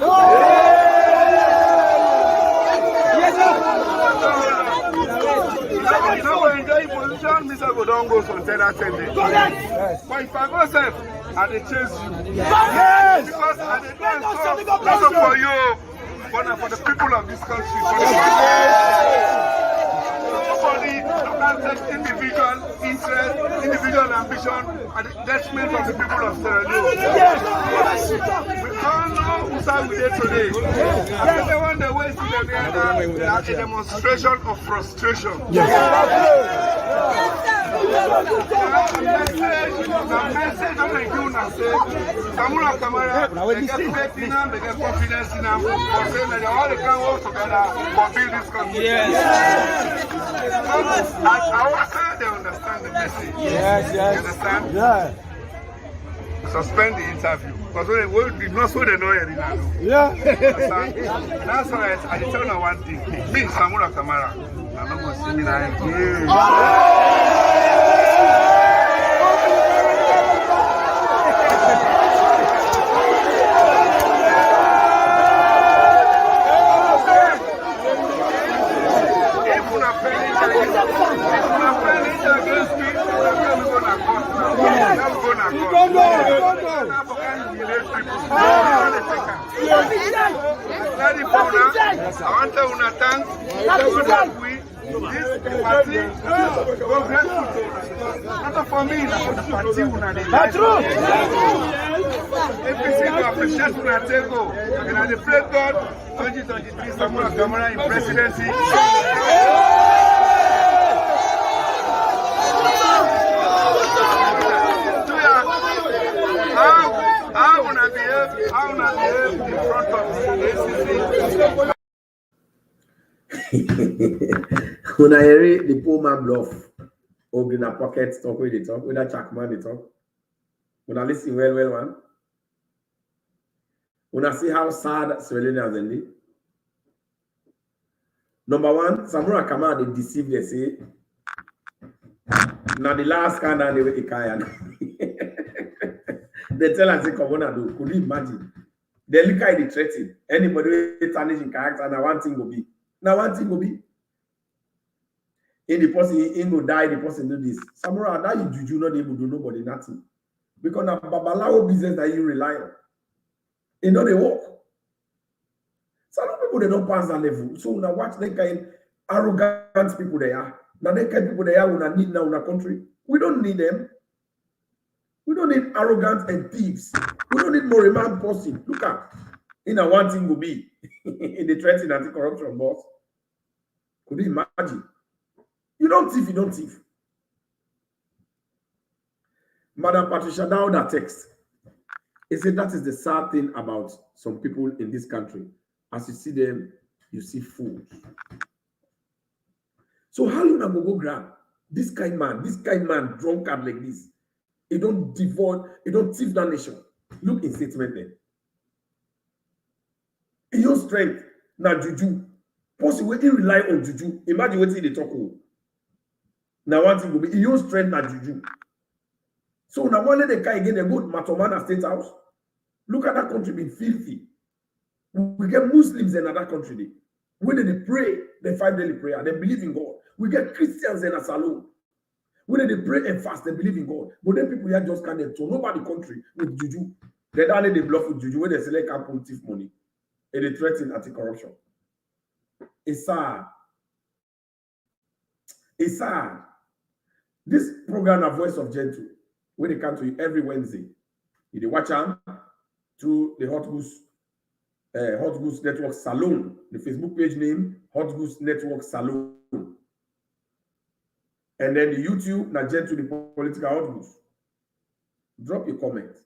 Yes, you know, we enjoy position, Mr. Go don't go from 10 days. But if I go safe, I they chase you. Yes! Because I they dance so for you. For the people of this country, nobody can take individual interest, individual ambition at the detriment of the people of Sierra Leone. We all know who's out with it today. I think the one that waits in the end, a demonstration of frustration. The message of the Union says, Samura Kamara, they get faith in them, they get confidence in them, for saying that they all can work together for build this country. Yes. They understand the message. Yes. You understand? Yeah. Suspend the interview. Because we not so they know it. Yeah. That's why I tell you one thing. Me, Samura Kamara, I'm not going to see me now again. I want to thank this party go grateful not for me, but for the party. That's true. APC to appreciate una take go, and I pray God 2023 Samura Kamara in presidency. How una behave in front of the ACC. Una hear the poor man bluff. Open a pocket talk with the talk, with a jack man the talk. Una listen well, man. Una see how sad Sierra Leone has ended. Number one, Samura Kamara they deceive they say. Now the last scandal they wait the They tell us, come on, do. Could you imagine? They look at the threatening. Anybody with tarnishing character, now one thing will be. In the person, in go die, the person do this. Samura, that you juju not able to do nobody nothing. Because now babalawo business that you rely on. You know they work. Some people they don't pass that level. So now watch they kind arrogant people they are. Now they kind people they are we need now in our country. We don't need them. We don't need arrogant and thieves. We don't need more man person. Look at in a one thing will be in the threat in anti-corruption boss. Could you imagine? You don't thief. Madam Patricia, now that text. He said that is the sad thing about some people in this country. As you see them, you see fools. So how you gonna go grab this kind man drunkard like this? He don't thief that nation. Look in statement there. In your strength, now juju. Possibly he rely on juju. Imagine what they talk about. Now one thing will be in your strength, now juju. So now one day they can again they go to Matomana State House. Look at that country being filthy. We get Muslims in another country. When they pray, they 5 daily prayer, they believe in God. We get Christians in a salon. When they pray and fast, they believe in God. But then people here just can't so nobody country with juju. They don't need the bluff with juju when they select capital thief money. And they threaten anti-corruption. It's sad. It's sad. This program, A Voice of Gentle, when they come to you every Wednesday. You watch them through the Hot Goose Network Salon, the Facebook page name Hot Goose Network Salon. And then the YouTube, Najen to the political Hot Goose. Drop your comment.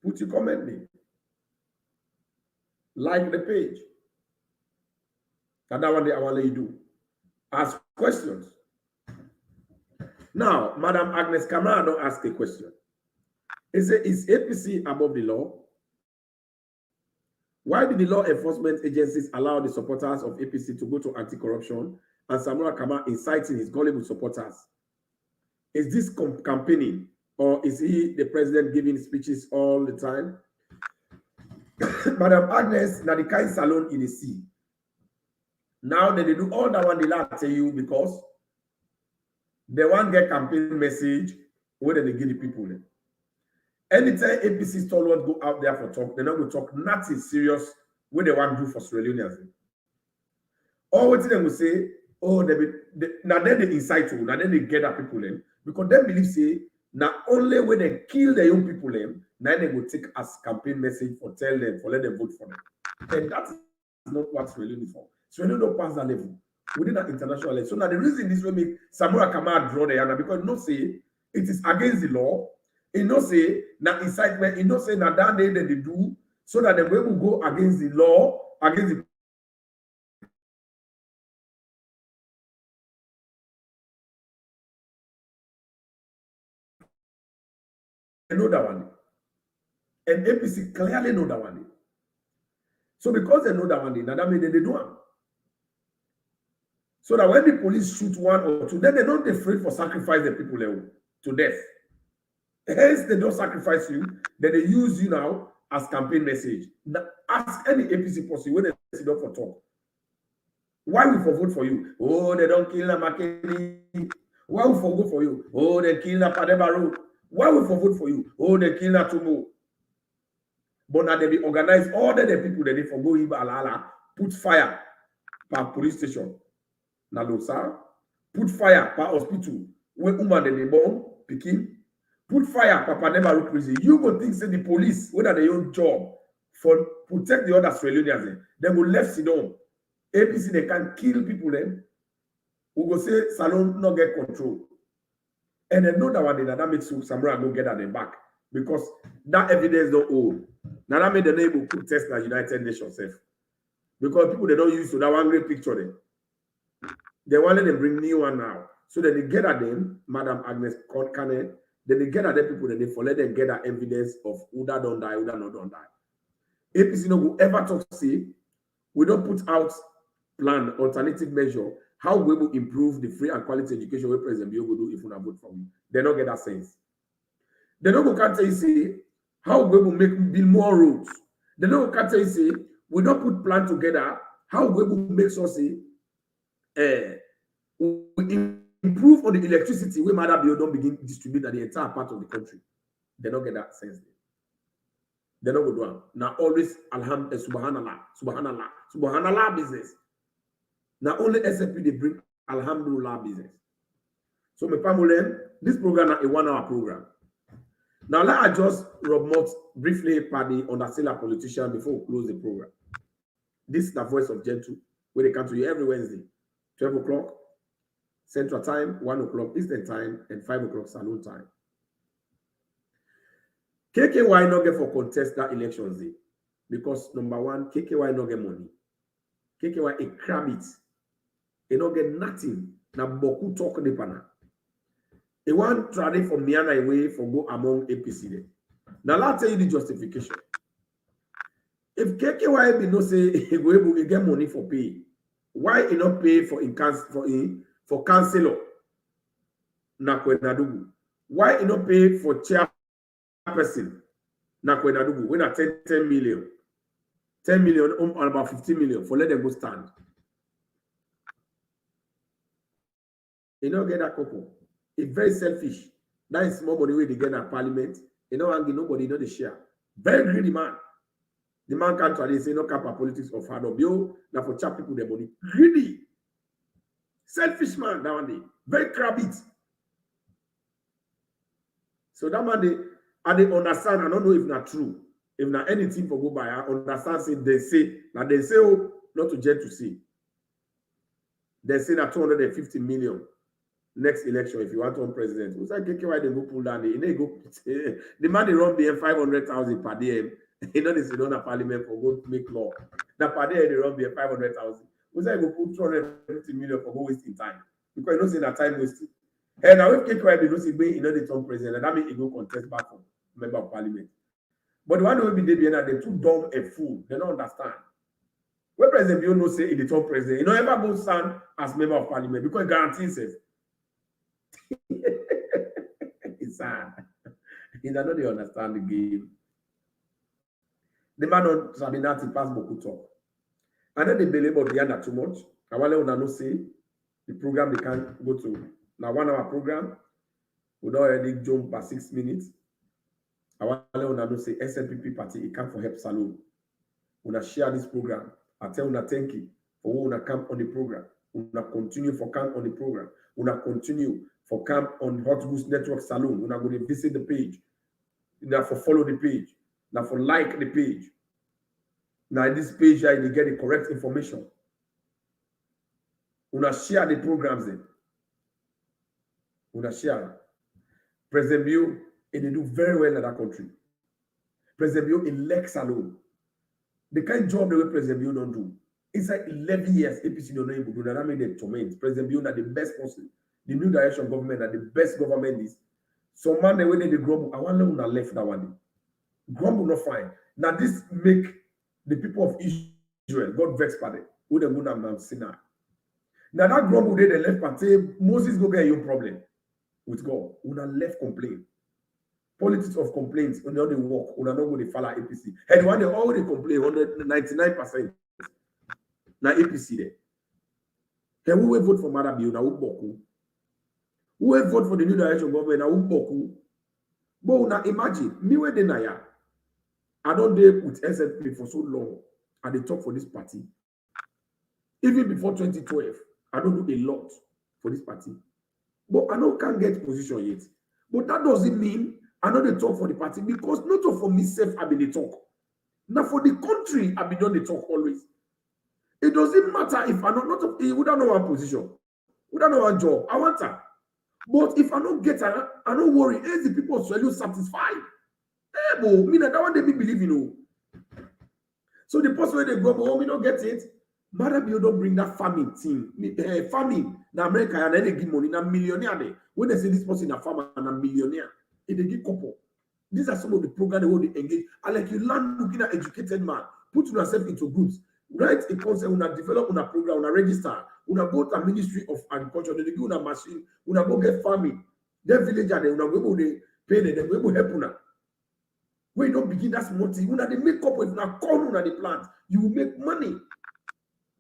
Put your comment name. Like the page. And that one day I will let you do. Ask questions. Now, Madam Agnes Kamara don't ask a question. He said, is APC above the law? Why did the law enforcement agencies allow the supporters of APC to go to anti-corruption and Samura Kamara inciting his gullible supporters? Is this campaigning, or is he the president giving speeches all the time? Madam Agnes, na the kind salon in the sea. Now that they do all that one, they lie tell you because they want get campaign message where they give the people. Anytime APC stalwart go out there for talk, they're not going to talk nothing serious what they want to do for Sierra Leoneans. All what they will say, oh, now then they incite you, now then they get at people in, because they believe say, not only when they kill the young people in, now they will take as campaign message for tell them, for let them vote for them. And that is not what Sierra Leone is for. Sierra Leone don't pass that level within that international level. So now the reason this will make Samura Kamara draw the yana, because no say it is against the law. It no say na incitement. It no say na that day that they do so that the way will go against the law, against the they know that one. And APC clearly know that one. So because they know that one, now that means they do it. So that when the police shoot one or two, then they're not afraid for sacrifice the people to death. Hence, they don't sacrifice you, then they use you now as campaign message. Now, ask any APC person when they sit up for talk. Why we for vote for you? Oh, they don't kill Makeni. Why we for vote for you? Oh, they kill Padebaro. Why we for vote for you? Oh, they kill Tumo. But now they be organized all the people that they for go Iba Alala, put fire per police station. Now, sir, put fire per hospital. Where woman they bomb, picking. Put fire, Papa never prison. You go think say the police, whether they own job for protect the other Australians, they will left sit down. APC they can kill people then. We go say Salon not get control. And they know that one day that makes Samura go get at them back. Because that evidence don't hold. Now that made the neighbor protest the United Nations self. Because people they don't use to that one great picture then. They want them bring new one now. So that they get at them, Madam Agnes Kane. Then they get at the people, then they let them get that evidence of who that don't die, who that not don't die. APC no will ever talk say, we don't put out plan, alternative measure, how we will improve the free and quality education where President Bio will do if we not vote for me. They don't get that sense. They don't go can't say, how we will build more roads. They don't can't say, we don't put plan together, how we will make sure say, we improve on the electricity where Mother Bio don't begin to distribute at the entire part of the country. They don't get that sense. They don't go down. Now always subhanallah, subhanallah, subhanallah business. Now only SLPP they bring alhamdulillah business. So my family, this program is a 1 hour program. Now let I just remote briefly party on the Sela politician before we close the program. This is the voice of Gentle, where they come to you every Wednesday, 12 o'clock. Central Time, 1 o'clock Eastern Time, and 5 o'clock Salon Time. KKY not get for contest that elections day because number one, KKY not get money. KKY a crab it. They not get nothing. Na boku talk de pana. They want trading from Miana away for go among APC there. Now I'll tell you the justification. If KKY be no say he go able to get money for pay, why he not pay for councillor na Kwenadugu? Why you not pay for chairperson na Kwenadugu when I 10 million? 10 million on about 15 million for let them go stand. You don't get that couple. It's very selfish. That is small money where they get at parliament. You know, and nobody know the share. Very greedy man. The man can't try to say no cap politics of hard up. Yo, now for chap people their money. Greedy. Selfish man, that one day. Very crabby. So that man, they understand. I don't know if not true. If not anything for go by, I understand. Say they say, oh, not to jet to see. They say that 250 million next election if you want one president. Who's like why they go pull down the man they run BM 500,000 per day. You know this in a parliament for go make law. That per day they run BM 500,000. Who's like go put 250 million for go wasting time because you know say that time wasting. And now if KKY they don't say you know the top president, and that means he go contest back from member of parliament. But the one who will be there, they too dumb a fool. They don't understand. When President Bio no say in the top president, you know ever go stand as member of parliament because it guarantees it. It's sad. He don't they understand the game. The man on Sabinati pass beaucoup talk. And then they believe about the other too much. I want to know say the program they can go to. Now 1 hour program, we don't already jump by 6 minutes. I want to know say SLPP party it come for help salon. Una share this program. I tell una thank you for who una come on the program. Una continue for camp on the program. Una continue for camp on Hot Goose Network Salon. Una go to visit the page. Una for follow the page. Now for like the page. Now this page here, you get the correct information. Una share the programs then. Una share. President Bio, they do very well in that country. President Bio elects alone. The kind of job the way President Bio don't do. Inside 11 years, APC don't know able to do that. Made them torment. President Bio are the best person. The new direction government are the best government is. So man, the way they grumble, I want them to left that one. Grumble not fine. Now this make the people of Israel God vex by them. Who they go now sinner. Now that grumble they left party. Moses go get your problem with God. Una left complain. Politics of complaints when they work, when they not go to follow APC. And when they already complain, 199% now APC there. Then who will vote for Marabio? Now who will vote for the new direction government? Now who? But now imagine me where they na I don't deal with SLPP for so long, and they talk for this party. Even before 2012, I don't do a lot for this party. But I know can't get position yet. But that doesn't mean I know they talk for the party because not for myself I been the talk. Now for the country I been done the talk always. It doesn't matter if I not we don't know one position, we don't know one job. I want her. But if I don't get her, I don't worry. Is the people swell you satisfied? Hey, bo, me that one they be believe you. So the person where they go, but me don't get it. Marabio don't bring that farming team. Farming in America and then they give money. Now millionaire they. When they say this person is a farmer and a millionaire, they give couple. These are some of the programs they will engage. And like you learn looking at educated man, put yourself into groups. Write a concept, una develop una program, una register, una go to a Ministry of Agriculture, they give una machine, una go get farming. Their villager, they una go they pay them, they go help una. When you don't begin that small thing, una they make up with una corn una the plant, you will make money.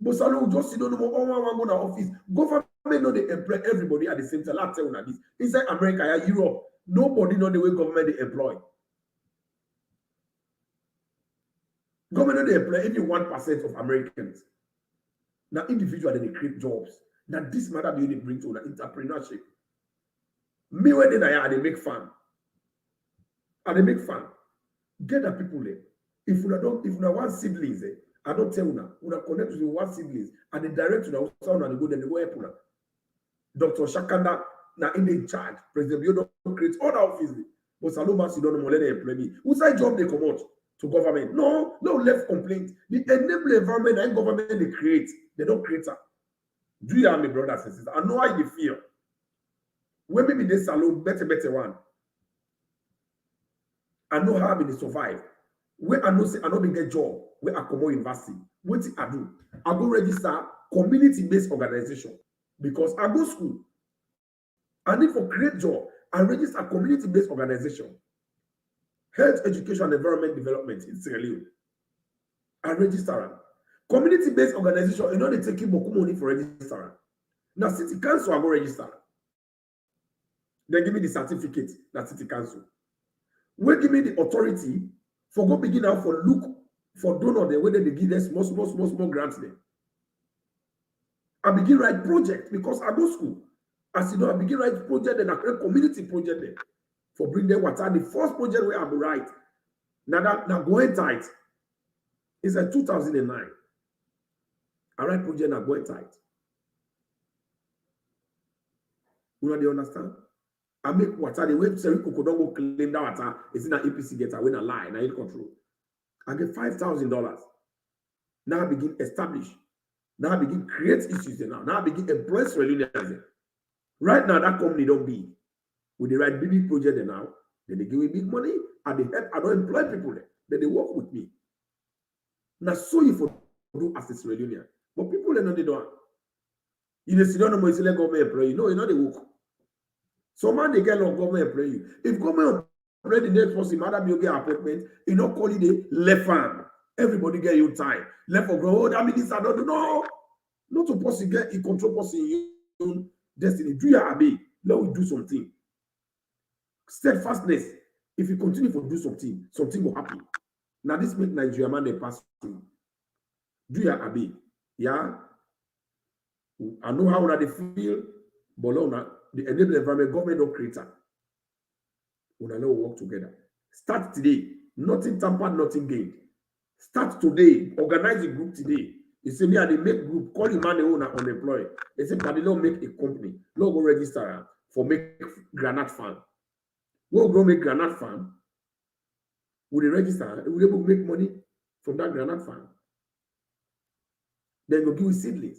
But Salo just don't know one go to office. Government know they employ everybody at the same time. Let's tell una this. Inside America, Europe, nobody know the way government they employ. Government they employ even 1% of Americans. Now individual they create jobs. Now this matter they bring to the entrepreneurship. Me when they make fun. And they make fun. Get the people there. If you want siblings there, I don't tell una connect with one siblings and they direct to the sound and they go then they go help una. Dr. Shakanda now in charge. President Bio don't create other offices. But Saloma si don't know let them employ me. Whose job they come out to government? No left complaint. The enable environment and government they create, they don't create her. Do you have my brothers and sisters? I know how they feel. When maybe they salon better one. I know how they survive. Where I know say I know they get job, where I come out university. What I do? I go register community-based organization because I go school. I need for create job. I register community-based organization. Health, education, and environment development in Sierra Leone. I register. Community-based organization, you know they take beaucoup money for registering. Now city council I go register. They give me the certificate, that city council. Will give me the authority for go begin out for look for donor there whether they give them small grants there. I begin write project because I go school. As you know, I begin write project and I create community project there. for bring them water. The first project where I'm right. Now going tight. It's a 2009. I write project now going tight. You know they understand? I make water the way say we could go claim that water. It's in an APC get away a lie. Now in control. I get $5,000. Now I begin establish. Now I begin create issues now. Now I begin employ Australians. Right now that company don't be. With the right big project now, then they give me big money and they help. I don't employ people there. Then they work with me. Now so you for do as a Sierra Leonean. But people they know they don't. You just don't know if government employee. No, you know they work. So man they get a lot of government employee. If government employee the next person, madam you get appointment, you know call it a left hand. Everybody get your time. Left for grow. That means this I don't know. Not to person get a control person in your own destiny. Do your abi. Let we do something. Steadfastness. If you continue to do something, something will happen. Now this make Nigeria man they pass through. Do your abi. Yeah. I know how they feel, but the enable environment government don't create that. We will work together. Start today. Nothing tampered, nothing gained. Start today. Organize a group today. You say me and they make group. Call your man the owner unemployed. They say that they don't make a company. Don't go register for make granite farm. We'll go make granite farm. Will they register? Will they able to make money from that granite farm? Then go give you seedlings.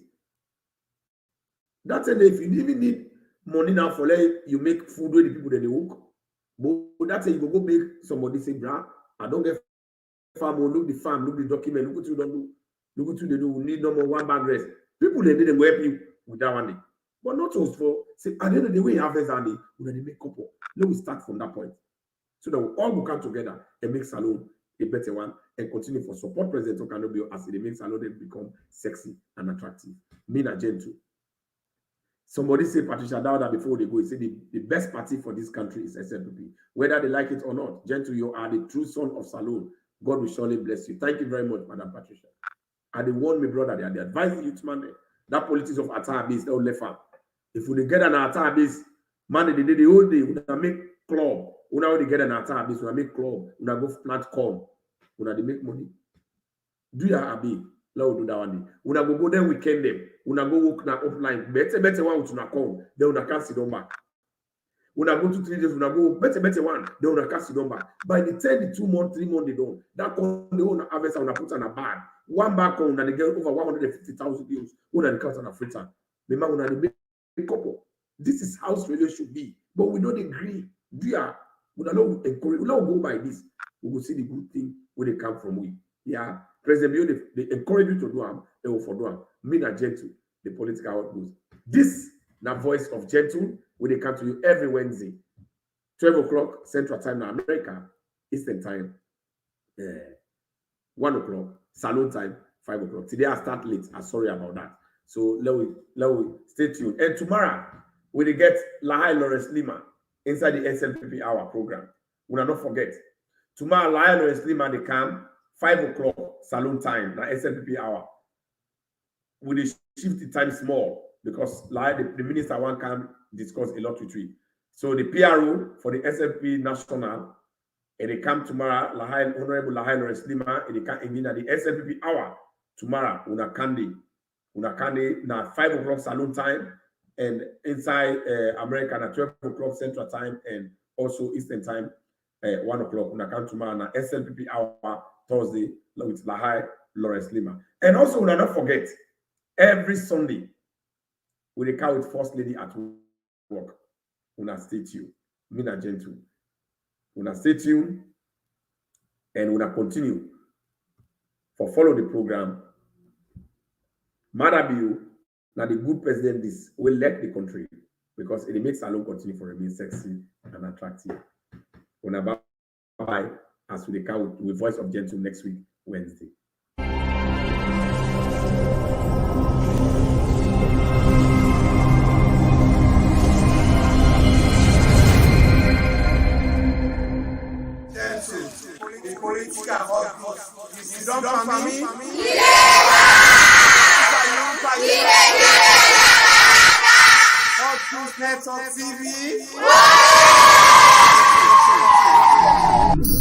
That's if you even need money now for like you make food with the people that they work. But that's you go make somebody say, "Brah, I don't get farm. Look the farm, look the document, look what you don't do, look what you they do. We need no more one bag rest." People they didn't help you with that one day. But not just for say at the end of the way you harvest and they make couple. Let we start from that point. So that we all will come together and make Salone a better one and continue for support President Okanobio as they make Salone become sexy and attractive. Mean and gentle. Somebody say Patricia Dowda before they go, he said the best party for this country is SLPP. Whether they like it or not, gentle, you are the true son of Salone. God will surely bless you. Thank you very much, Madam Patricia. And they warn me, brother, they are the advising youth man. That politics of attire base, they will left out. If we get an attire base, man, they did the whole day, we make club. We now they get an attire base, we make club, we now go plant corn, we now they make money. Do your abi. Let us do that one day. We now go there weekend them. We now go work na offline. Better one to na come. Then we now can't sit down back. We now go to 3 days. We now go better one. Then we now can't sit down back. By the 10, the 2 months, 3 months they don't. That come they own harvest and put on a bag. One bag come and they get over 150,000 euros. We now count on a free time. The man we now make a couple. This is how Australia should be. But we don't agree. We now encourage. We now go by this. We will see the good thing where they come from. We yeah. President Bio, they encourage you to do them, they will for do them. Mean a gentle, the political outgoes. This the voice of gentle when they come to you every Wednesday, 12 o'clock Central Time in America, Eastern Time, 1 o'clock, Salon Time, 5 o'clock. Today I start late. I'm sorry about that. So let we stay tuned. And tomorrow we will get Lahai Lawrence Lima inside the SLPP hour program. We will not forget. Tomorrow Lahai Lawrence Lima they come 5 o'clock Salon Time, the SLPP hour. We will shift the time small because like the minister one can discuss a lot with you. So the PRO for the SLP National, and they come tomorrow, Honorable Lahai Lawrence Lima, and they come again at the SLPP hour tomorrow, Unakandi na 5 o'clock Salon Time, and inside America na 12 o'clock Central Time, and also Eastern Time, 1 o'clock. Unakandi tomorrow na SLPP hour Thursday with Lahai Lawrence Lima. And also, we will not forget, every Sunday, we come with First Lady at work. We will stay tuned. Mina gentle. We will stay tuned and we will continue for follow the program. Madabio, now the good president this will let the country because it makes Salon continue for remain sexy and attractive. We will bye. As we come with Voice of Gentle next week, Wednesday. TV. Thank you.